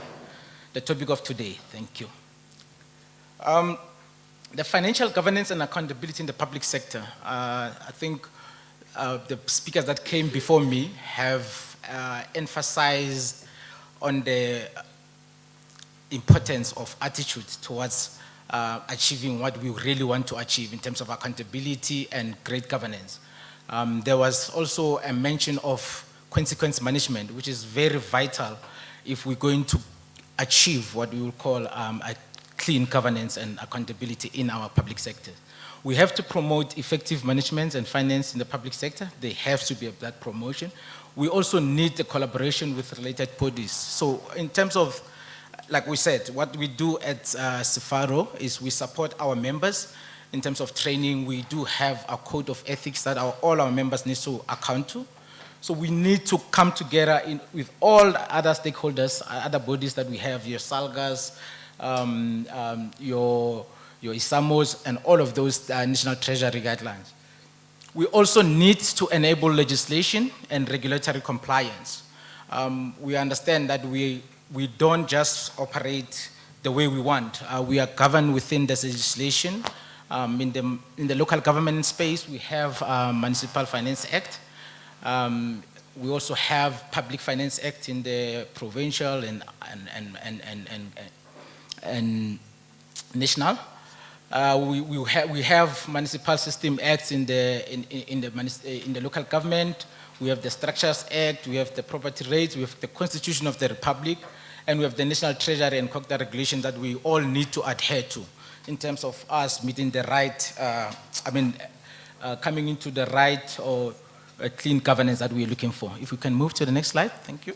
the topic of today. Thank you. The financial governance and accountability in the public sector. I think the speakers that came before me have emphasized on the importance of attitude towards achieving what we really want to achieve in terms of accountability and great governance. There was also a mention of consequence management, which is very vital if we're going to achieve what we will call a clean governance and accountability in our public sector. We have to promote effective management and finance in the public sector. There has to be that promotion. We also need the collaboration with related bodies. So in terms of, like we said, what we do at Sefaro is we support our members in terms of training. We do have a code of ethics that all our members need to account to. So we need to come together with all the other stakeholders, other bodies that we have, your SALGAs, your ISAMOs, and all of those National Treasury guidelines. We also need to enable legislation and regulatory compliance. We understand that we don't just operate the way we want. We are governed within the legislation. In the local government space, we have Municipal Finance Act. We also have Public Finance Act in the provincial and national. We have Municipal System Acts in the local government. We have the Structures Act. We have the Property Rates. We have the Constitution of the Republic, and we have the National Treasury and Quota Regulation that we all need to adhere to in terms of us meeting the right. Coming into the right or a clean governance that we're looking for. If we can move to the next slide, thank you.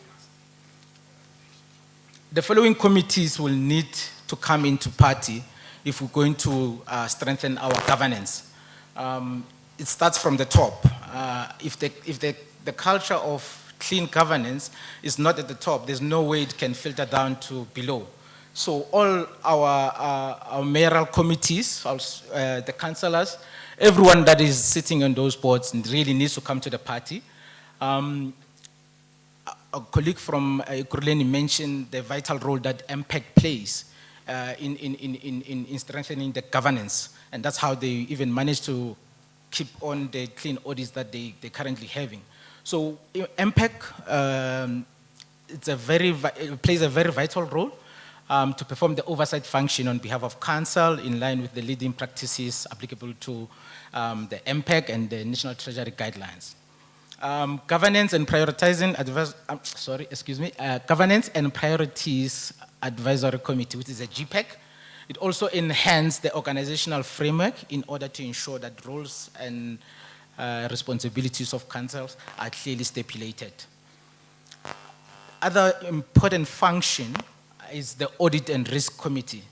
The following committees will need to come into party if we're going to strengthen our governance. It starts from the top. If the culture of clean governance is not at the top, there's no way it can filter down to below. So all our mayoral committees, the councillors, everyone that is sitting on those boards really needs to come to the party. A colleague from Kurleni mentioned the vital role that MPEC plays in strengthening the governance, and that's how they even manage to keep on the clean audits that they're currently having. So MPEC it plays a very vital role to perform the oversight function on behalf of council in line with the leading practices applicable to the MPEC and the National Treasury guidelines. Governance and Governance and Priorities Advisory Committee, which is a GPEC. It also enhances the organizational framework in order to ensure that roles and responsibilities of councils are clearly stipulated. Other important function is the Audit and Risk Committee.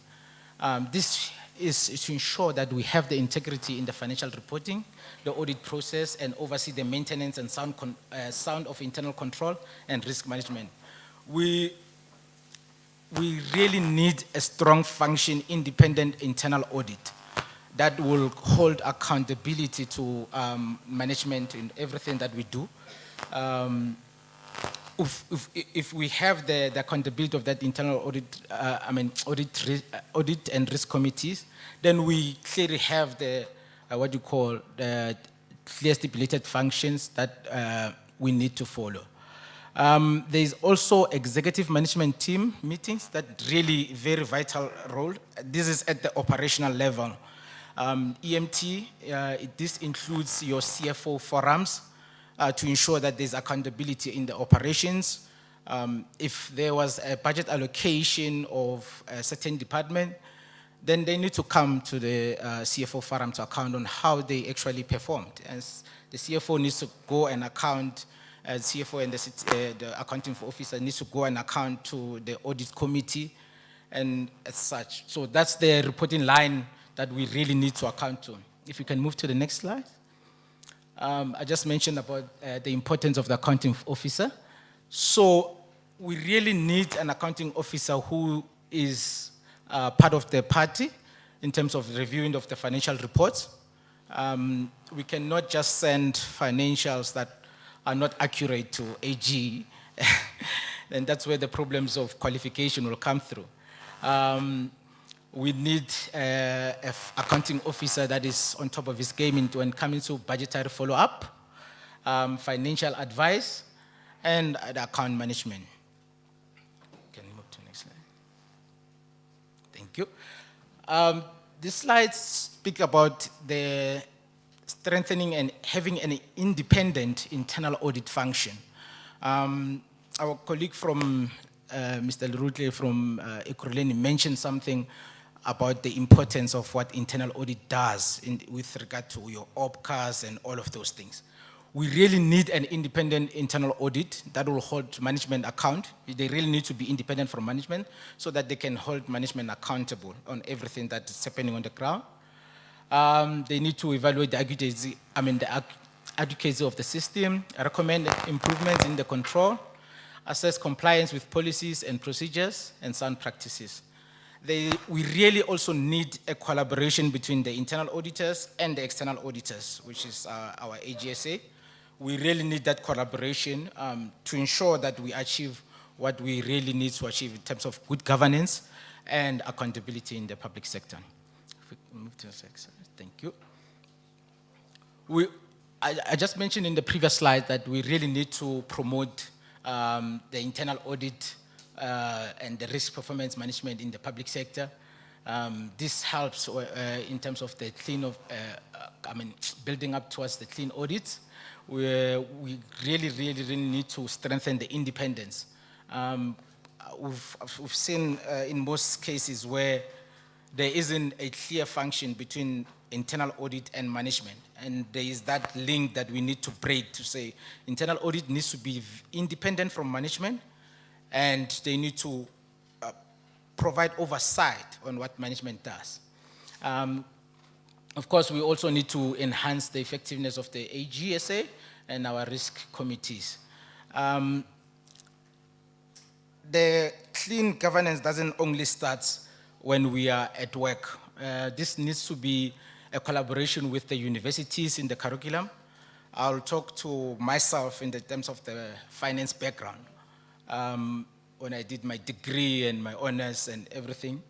This is to ensure that we have the integrity in the financial reporting, the audit process, and oversee the maintenance and sound of internal control and risk management. We really need a strong function, independent internal audit that will hold accountability to management in everything that we do. If we have the accountability of that internal audit and risk committees, then we clearly have the the clear stipulated functions that we need to follow. There is also executive management team meetings that really very vital role. This is at the operational level. EMT, this includes your CFO forums to ensure that there's accountability in the operations. If there was a budget allocation of a certain department, then they need to come to the CFO forum to account on how they actually performed. As the CFO needs to go and account, CFO and the accounting officer needs to go and account to the audit committee and as such. So that's the reporting line that we really need to account to. If you can move to the next slide. I just mentioned about the importance of the accounting officer. So we really need an accounting officer who is part of the party in terms of reviewing of the financial reports. We cannot just send financials that are not accurate to AG, and that's where the problems of qualification will come through. We need an accounting officer that is on top of his game when coming to budgetary follow-up, financial advice, and the account management. Can you move to the next slide? Thank you. These slides speak about the strengthening and having an independent internal audit function. Our colleague from, Mr. Lerutle from Ekurhuleni mentioned something about the importance of what internal audit does with regard to your OPCAs and all of those things. We really need an independent internal audit that will hold management account. They really need to be independent from management so that they can hold management accountable on everything that is happening on the ground. They need to evaluate the adequacy of the system, recommend improvements in the control, assess compliance with policies and procedures, and sound practices. We really also need a collaboration between the internal auditors and the external auditors, which is our AGSA. We really need that collaboration to ensure that we achieve what we really need to achieve in terms of good governance and accountability in the public sector. If we move to the next slide, thank you. I just mentioned in the previous slide that we really need to promote the internal audit and the risk performance management in the public sector. This helps in terms of the building up towards the clean audits. We really need to strengthen the independence. We've seen in most cases where there isn't a clear function between internal audit and management, and there is that link that we need to break to say internal audit needs to be independent from management, and they need to provide oversight on what management does. Of course, we also need to enhance the effectiveness of the AGSA and our risk committees. The clean governance doesn't only start when we are at work. This needs to be a collaboration with the universities in the curriculum. I'll talk to myself in the terms of the finance background. When I did my degree and my honors and everything,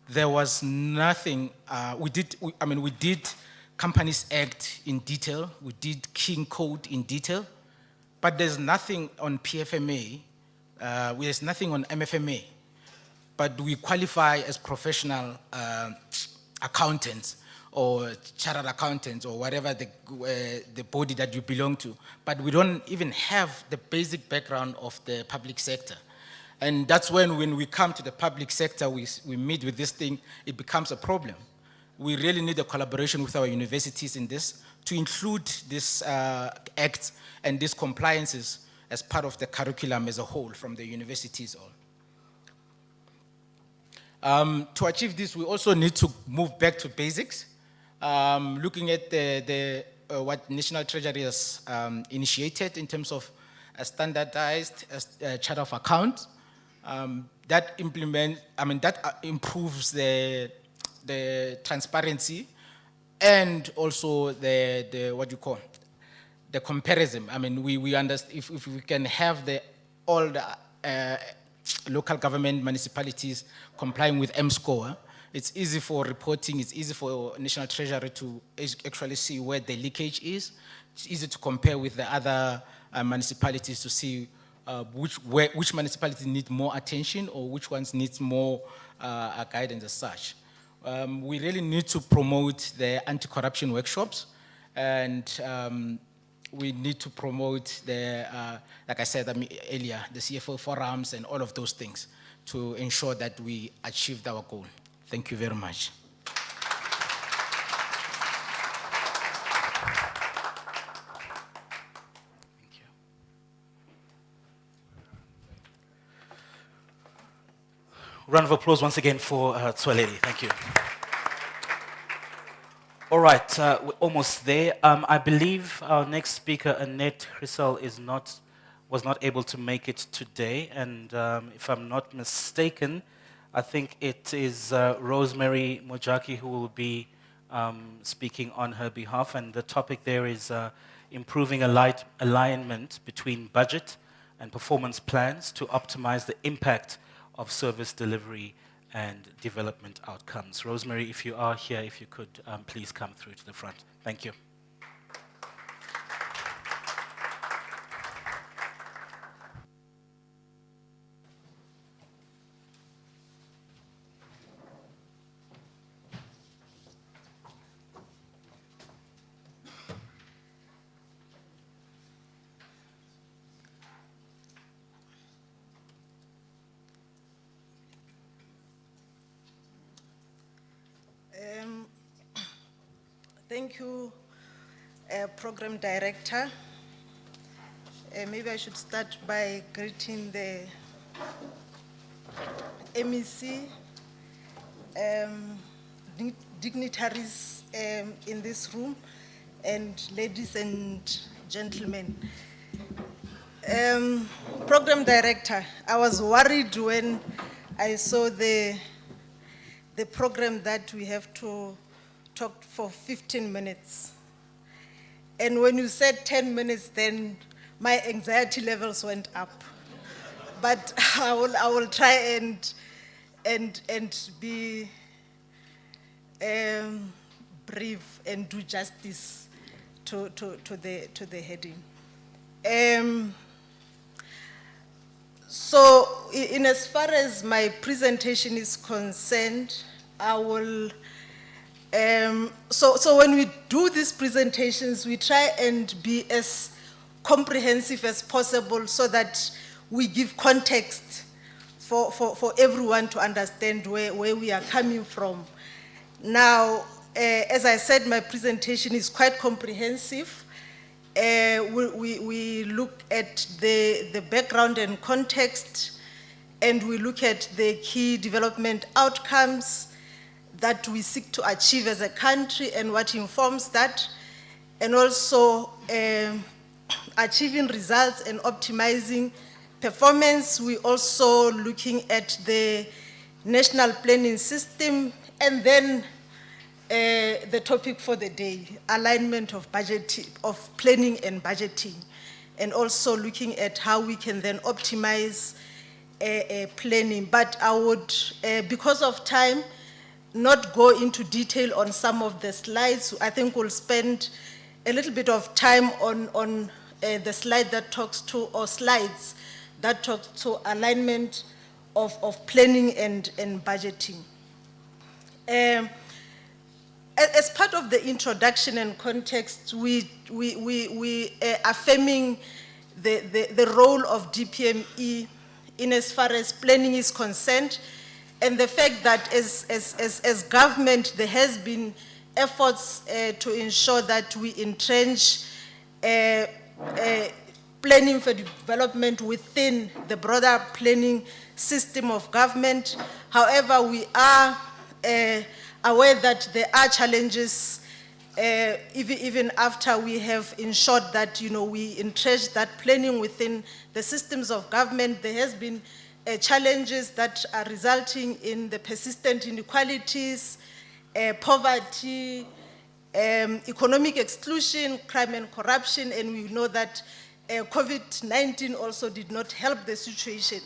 there was nothing, we did Companies Act in detail, we did King Code in detail, but there's nothing on PFMA, there's nothing on MFMA, but we qualify as professional accountants or chartered accountants or whatever the body that you belong to, but we don't even have the basic background of the public sector. And that's when we come to the public sector, we meet with this thing, it becomes a problem. We really need a collaboration with our universities in this to include this act and these compliances as part of the curriculum as a whole from the universities all. To achieve this, we also need to move back to basics. Looking at what National Treasury has initiated in terms of a standardized chart of accounts, that improves the transparency and also the comparison. I mean, we understand if we can have all the local government municipalities complying with M-score, it's easy for reporting, it's easy for National Treasury to actually see where the leakage is. It's easy to compare with the other municipalities to see which municipalities need more attention or which ones need more guidance as such. We really need to promote the anti-corruption workshops, and we need to promote like I said earlier, the CFO forums and all of those things to ensure that we achieved our goal. Thank you very much. Round of applause once again for Tsweleli. Thank you. All right, we're almost there. I believe our next speaker, Annette Grissel, was not able to make it today, and if I'm not mistaken, I think it is Rosemary Mojaki who will be speaking on her behalf, and the topic there is improving alignment between budget and performance plans to optimize the impact of service delivery and development outcomes. Rosemary, if you are here, if you could please come through to the front. Thank you. Thank you, Program Director. Maybe I should start by greeting the MEC, dignitaries in this room, and ladies and gentlemen. Program Director, I was worried when I saw the program that we have to talk for 15 minutes. And when you said 10 minutes, then my anxiety levels went up. But I will try and be brief and do justice to the heading. So in as far as my presentation is concerned, I will, so when we do these presentations, we try and be as comprehensive as possible so that we give context for everyone to understand where we are coming from. Now, as I said, my presentation is quite comprehensive. We look at the background and context, and we look at the key development outcomes that we seek to achieve as a country and what informs that, and also achieving results and optimizing performance. We're also looking at the national planning system, and then the topic for the day, alignment of planning and budgeting, and also looking at how we can then optimize planning. But I would, because of time, not go into detail on some of the slides. I think we'll spend a little bit of time on the slide that talks to, or slides that talk to alignment of planning and budgeting. As part of the introduction and context, we affirming the role of DPME in as far as planning is concerned, and the fact that as government there has been efforts to ensure that we entrench planning for development within the broader planning system of government. However, we are aware that there are challenges even after we have ensured that we entrench that planning within the systems of government. There has been challenges that are resulting in the persistent inequalities, poverty, economic exclusion, crime and corruption, and we know that COVID-19 also did not help the situation.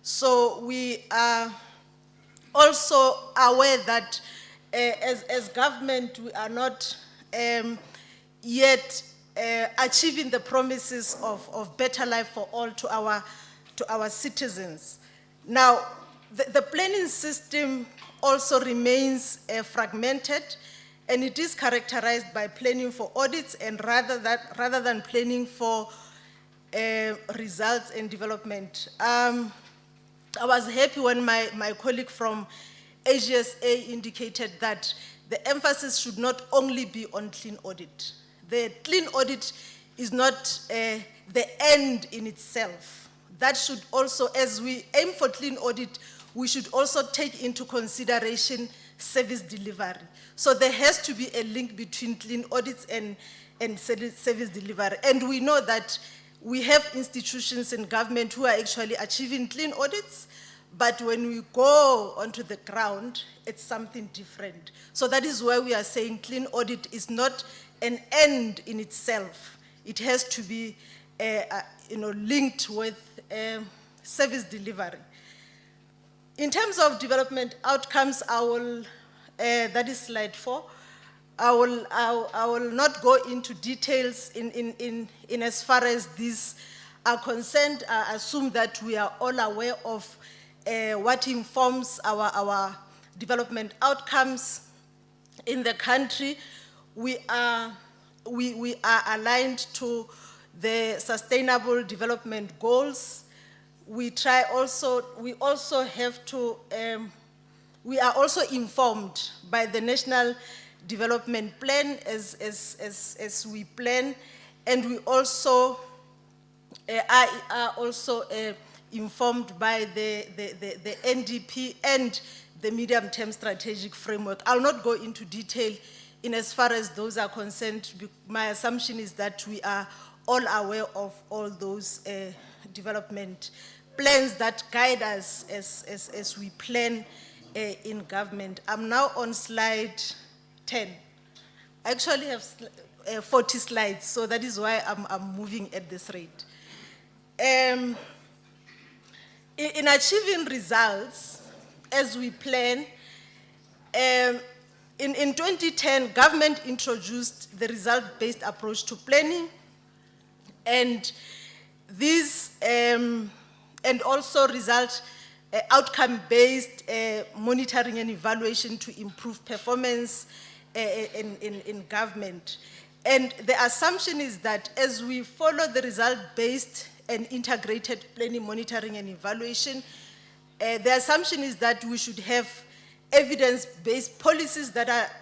So we are also aware that as government, we are not yet achieving the promises of better life for all to our citizens. Now, the planning system also remains fragmented, and it is characterized by planning for audits and rather than planning for results and development. I was happy when my colleague from AGSA indicated that the emphasis should not only be on clean audit. The clean audit is not the end in itself. That should also, as we aim for clean audit, we should also take into consideration service delivery. So there has to be a link between clean audits and service delivery. And we know that we have institutions in government who are actually achieving clean audits, But when we go onto the ground, it's something different. So that is why we are saying clean audit is not an end in itself. It has to be linked with service delivery. In terms of development outcomes, that is slide 4. I will not go into details in as far as these are concerned. I assume that we are all aware of what informs our development outcomes in the country. We are aligned to the Sustainable Development Goals. We are also informed by the National Development Plan as we plan, and we also are also informed by the NDP and the medium-term strategic framework. I'll not go into detail in as far as those are concerned. My assumption is that we are all aware of all those development plans that guide us as we plan in government. I'm now on slide 10. I actually have 40 slides, so that is why I'm moving at this rate. In achieving results as we plan, in 2010, government introduced the result-based approach to planning, and this, and also outcome-based monitoring and evaluation to improve performance in government. And the assumption is that as we follow the result-based and integrated planning, monitoring, and evaluation, the assumption is that we should have evidence-based policies that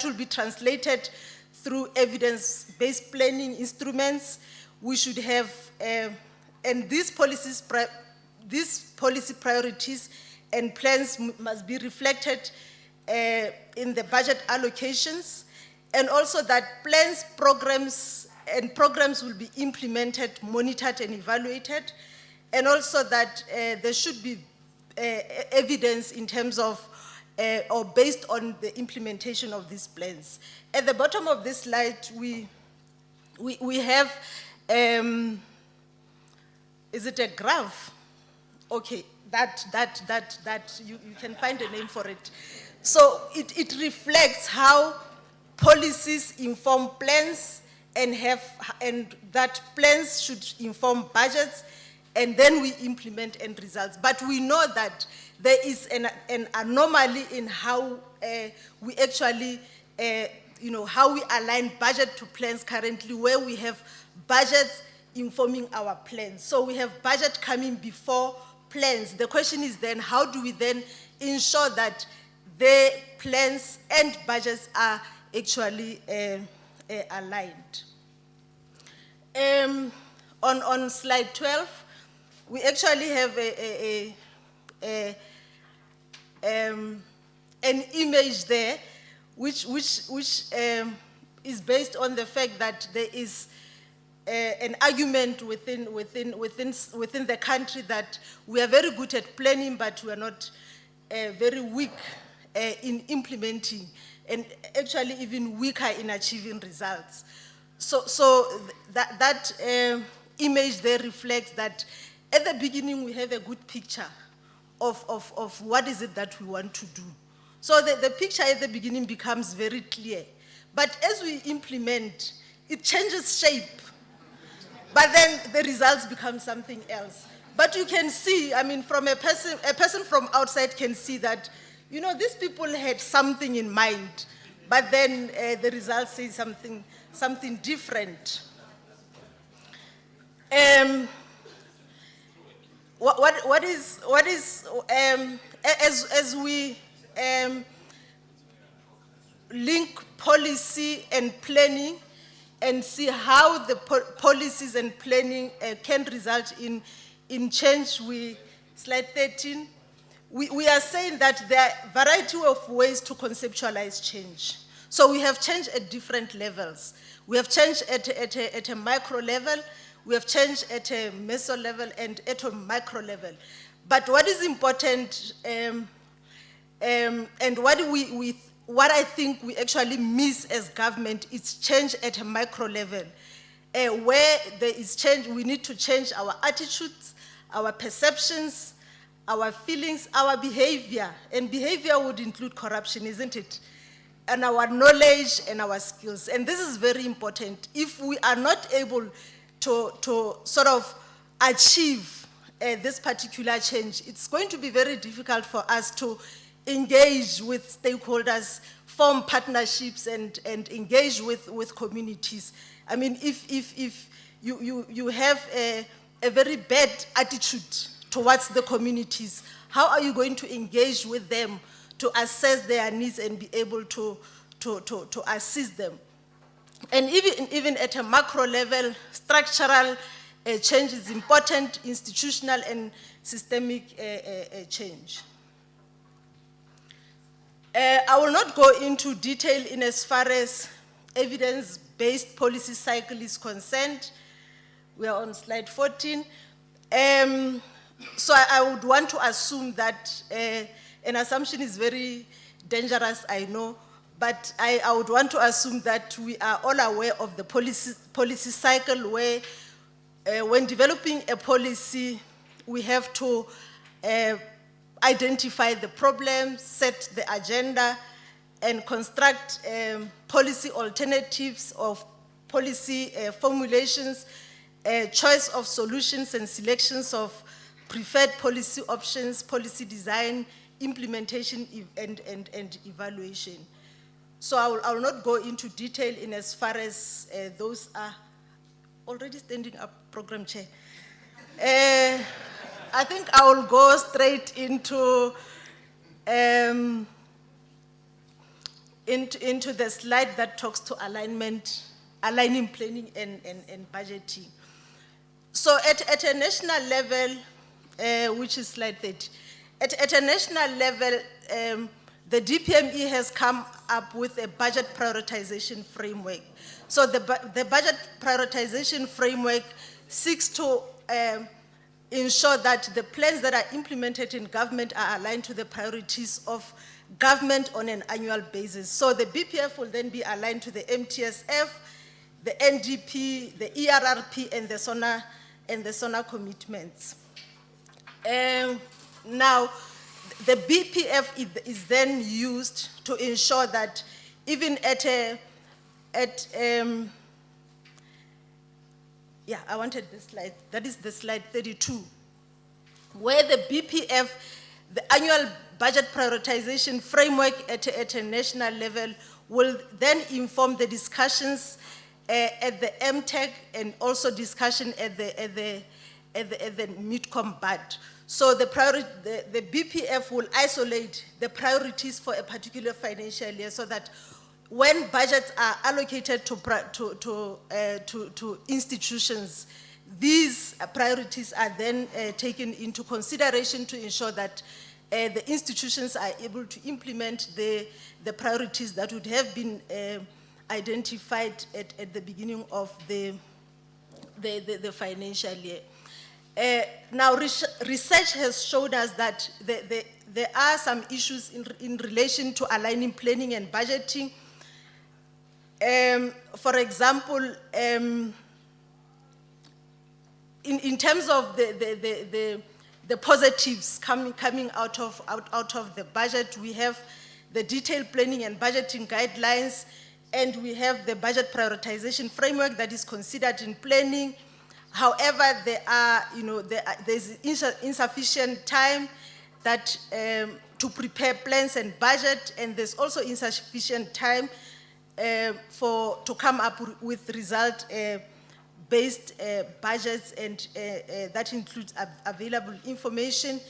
will be translated through evidence-based planning instruments. We should have, and these policy priorities and plans must be reflected in the budget allocations, and also that plans, programs will be implemented, monitored, and evaluated, and also that there should be evidence in terms of or based on the implementation of these plans. At the bottom of this slide, we have, is it a graph? Okay, that you can find a name for it. So it reflects how policies inform plans and that plans should inform budgets, and then we implement end results. But we know that there is an anomaly in how we actually, how we align budget to plans currently, where we have budgets informing our plans. So we have budget coming before plans. The question is then, how do we then ensure that the plans and budgets are actually aligned? On slide 12, we actually have an image there, which is based on the fact that there is an argument within the country that we are very good at planning, but we are not very weak in implementing, and actually even weaker in achieving results. So that image there reflects that at the beginning we have a good picture of what is it that we want to do. So the picture at the beginning becomes very clear. But as we implement, it changes shape. But then the results become something else. But you can see, I mean, from a person from outside can see that, these people had something in mind, but then the results say something different. What is as we link policy and planning and see how the policies and planning can result in change, slide 13, we are saying that there are a variety of ways to conceptualize change. So we have change at different levels. We have change at a micro level, we have change at a meso level and at a micro level. But what is important, and what I think we actually miss as government is change at a micro level. Where there is change, we need to change our attitudes, our perceptions, our feelings, our behavior. And behavior would include corruption, isn't it? And our knowledge and our skills. And this is very important. If we are not able to sort of achieve this particular change, it's going to be very difficult for us to engage with stakeholders, form partnerships, and engage with communities. I mean, if you have a very bad attitude towards the communities, how are you going to engage with them to assess their needs and be able to assist them? And even at a macro level, structural change is important, institutional and systemic change. I will not go into detail in as far as evidence-based policy cycle is concerned. We are on slide 14. So I would want to assume that, an assumption is very dangerous, I know, but I would want to assume that we are all aware of the policy cycle where when developing a policy, we have to identify the problems, set the agenda, and construct policy alternatives of policy formulations, choice of solutions and selections of preferred policy options, policy design, implementation, and evaluation. So I will not go into detail in as far as those are already standing up, Program Chair. I think I will go straight into the slide that talks to aligning planning and budgeting. So at a national level, which is slide 30, at a national level, the DPME has come up with a budget prioritization framework. So the budget prioritization framework seeks to ensure that the plans that are implemented in government are aligned to the priorities of government on an annual basis. So the BPF will then be aligned to the MTSF, the NDP, the ERRP, and the SONA commitments. Now, the BPF is then used to ensure that even yeah, I wanted this slide. That is the slide 32, where the BPF, the annual budget prioritization framework at a national level, will then inform the discussions at the MTEC and also discussion at the MIDCOM BUD. So the BPF will isolate the priorities for a particular financial year so that when budgets are allocated to institutions, these priorities are then taken into consideration to ensure that the institutions are able to implement the priorities that would have been identified at the beginning of the financial year. Now, research has showed us that there are some issues in relation to aligning planning and budgeting. For example, in terms of the positives coming out of the budget, we have the detailed planning and budgeting guidelines, and we have the budget prioritization framework that is considered in planning. However, there's insufficient time that to prepare plans and budget, and there's also insufficient time to come up with result-based budgets, and that includes available information.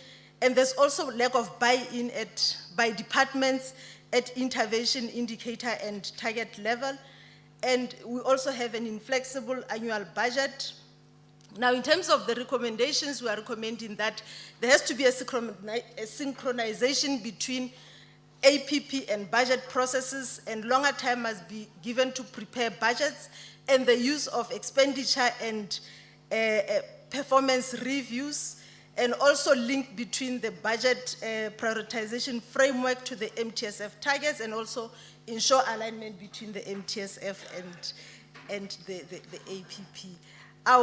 And there's also lack of buy-in by departments at intervention indicator and target level. And we also have an inflexible annual budget. Now, in terms of the recommendations, we are recommending that there has to be a synchronization between APP and budget processes, and longer time must be given to prepare budgets, and the use of expenditure and performance reviews, and also link between the budget prioritization framework to the MTSF targets, and also ensure alignment between the MTSF and the APP. I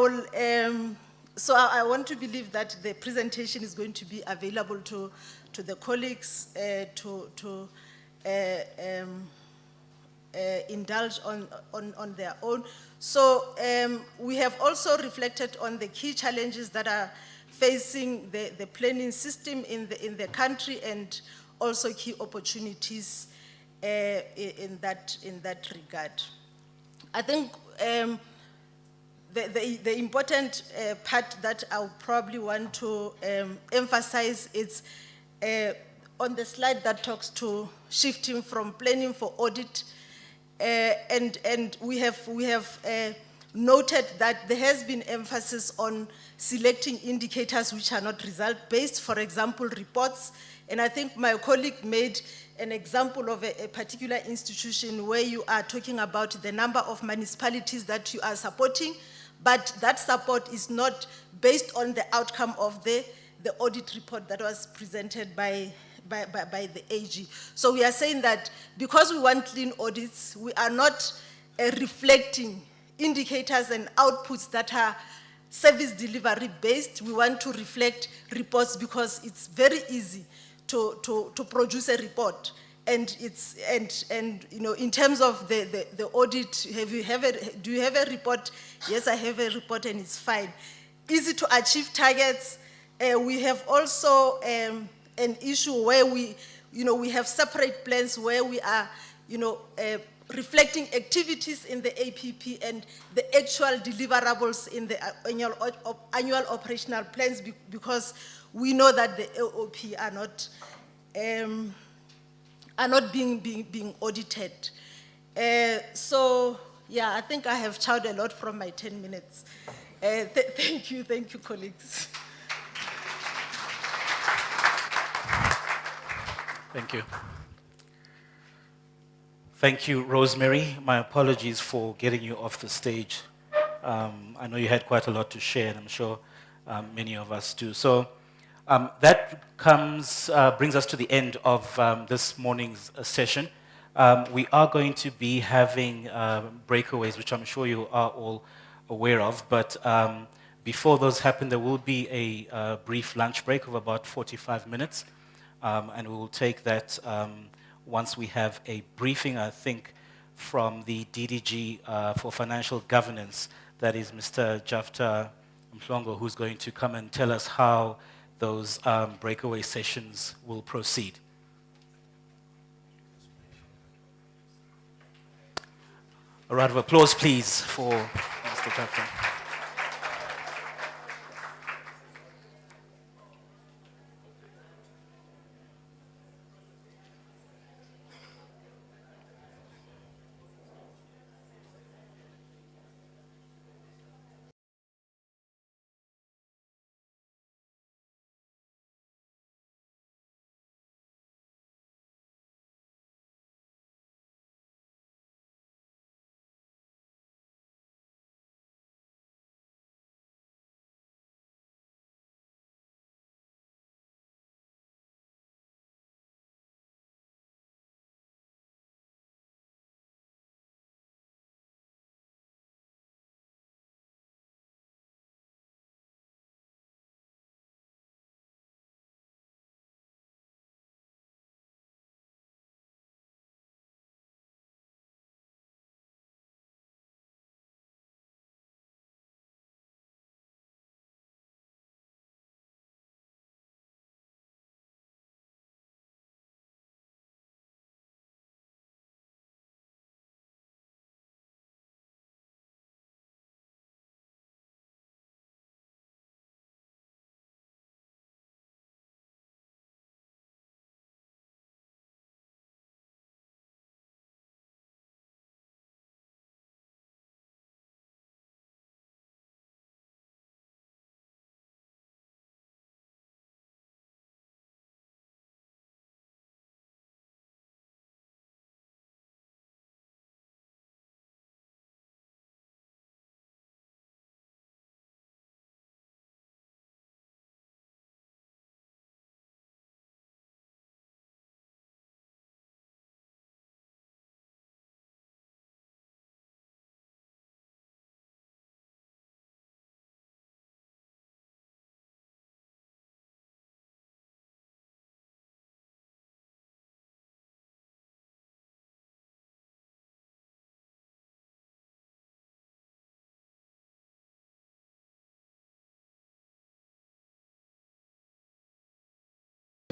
want to believe that the presentation is going to be available to the colleagues to indulge on their own. So we have also reflected on the key challenges that are facing the planning system in the country, and also key opportunities in that regard. I think the important part that I would probably want to emphasize is on the slide that talks to shifting from planning for audit, and we have noted that there has been emphasis on selecting indicators which are not result-based, for example, reports. And I think my colleague made an example of a particular institution where you are talking about the number of municipalities that you are supporting, but that support is not based on the outcome of the audit report that was presented by the AG. So we are saying that because we want clean audits, we are not reflecting indicators and outputs that are service delivery based. We want to reflect reports because it's very easy to produce a report. And it's you know, in terms of the audit, do you have a report? Yes, I have a report and it's fine. Easy to achieve targets. We have also an issue where we have separate plans where we are, reflecting activities in the APP and the actual deliverables in the annual operational plans, because we know that the AOP are not being audited. So yeah, I think I have chowed a lot from my 10 minutes. Thank you, colleagues. Thank you. Thank you, Rosemary. My apologies for getting you off the stage. I know you had quite a lot to share, and I'm sure many of us do. So that brings us to the end of this morning's session. We are going to be having breakaways, which I'm sure you are all aware of, but before those happen, there will be a brief lunch break of about 45 minutes, and we will take that once we have a briefing, I think, from the DDG for Financial Governance. That is Mr. Jafta Mhlongo, who's going to come and tell us how those breakaway sessions will proceed. A round of applause, please, for Mr. Jafta.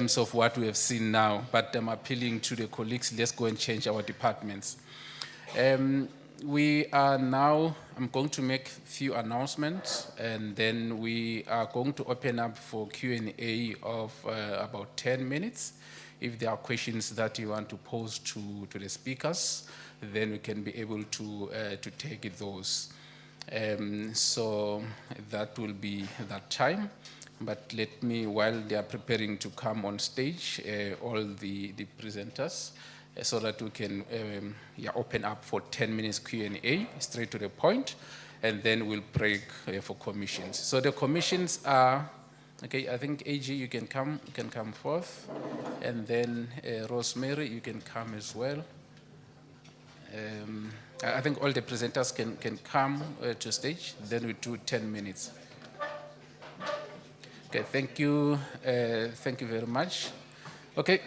terms of what we have seen now, but I'm appealing to the colleagues, let's go and change our departments. We are now, I'm going to make a few announcements, and then we are going to open up for Q&A of about 10 minutes. If there are questions that you want to pose to the speakers, then we can be able to take those. So that will be that time. But let me, while they are preparing to come on stage, all the presenters, so that we can open up for 10 minutes Q&A, straight to the point, and then we'll break for commissions. So the commissions are, okay, I think AG, you can come forth, and then Rosemary, you can come as well. I think all the presenters can come to stage, then we do 10 minutes. Okay, thank you very much. Okay.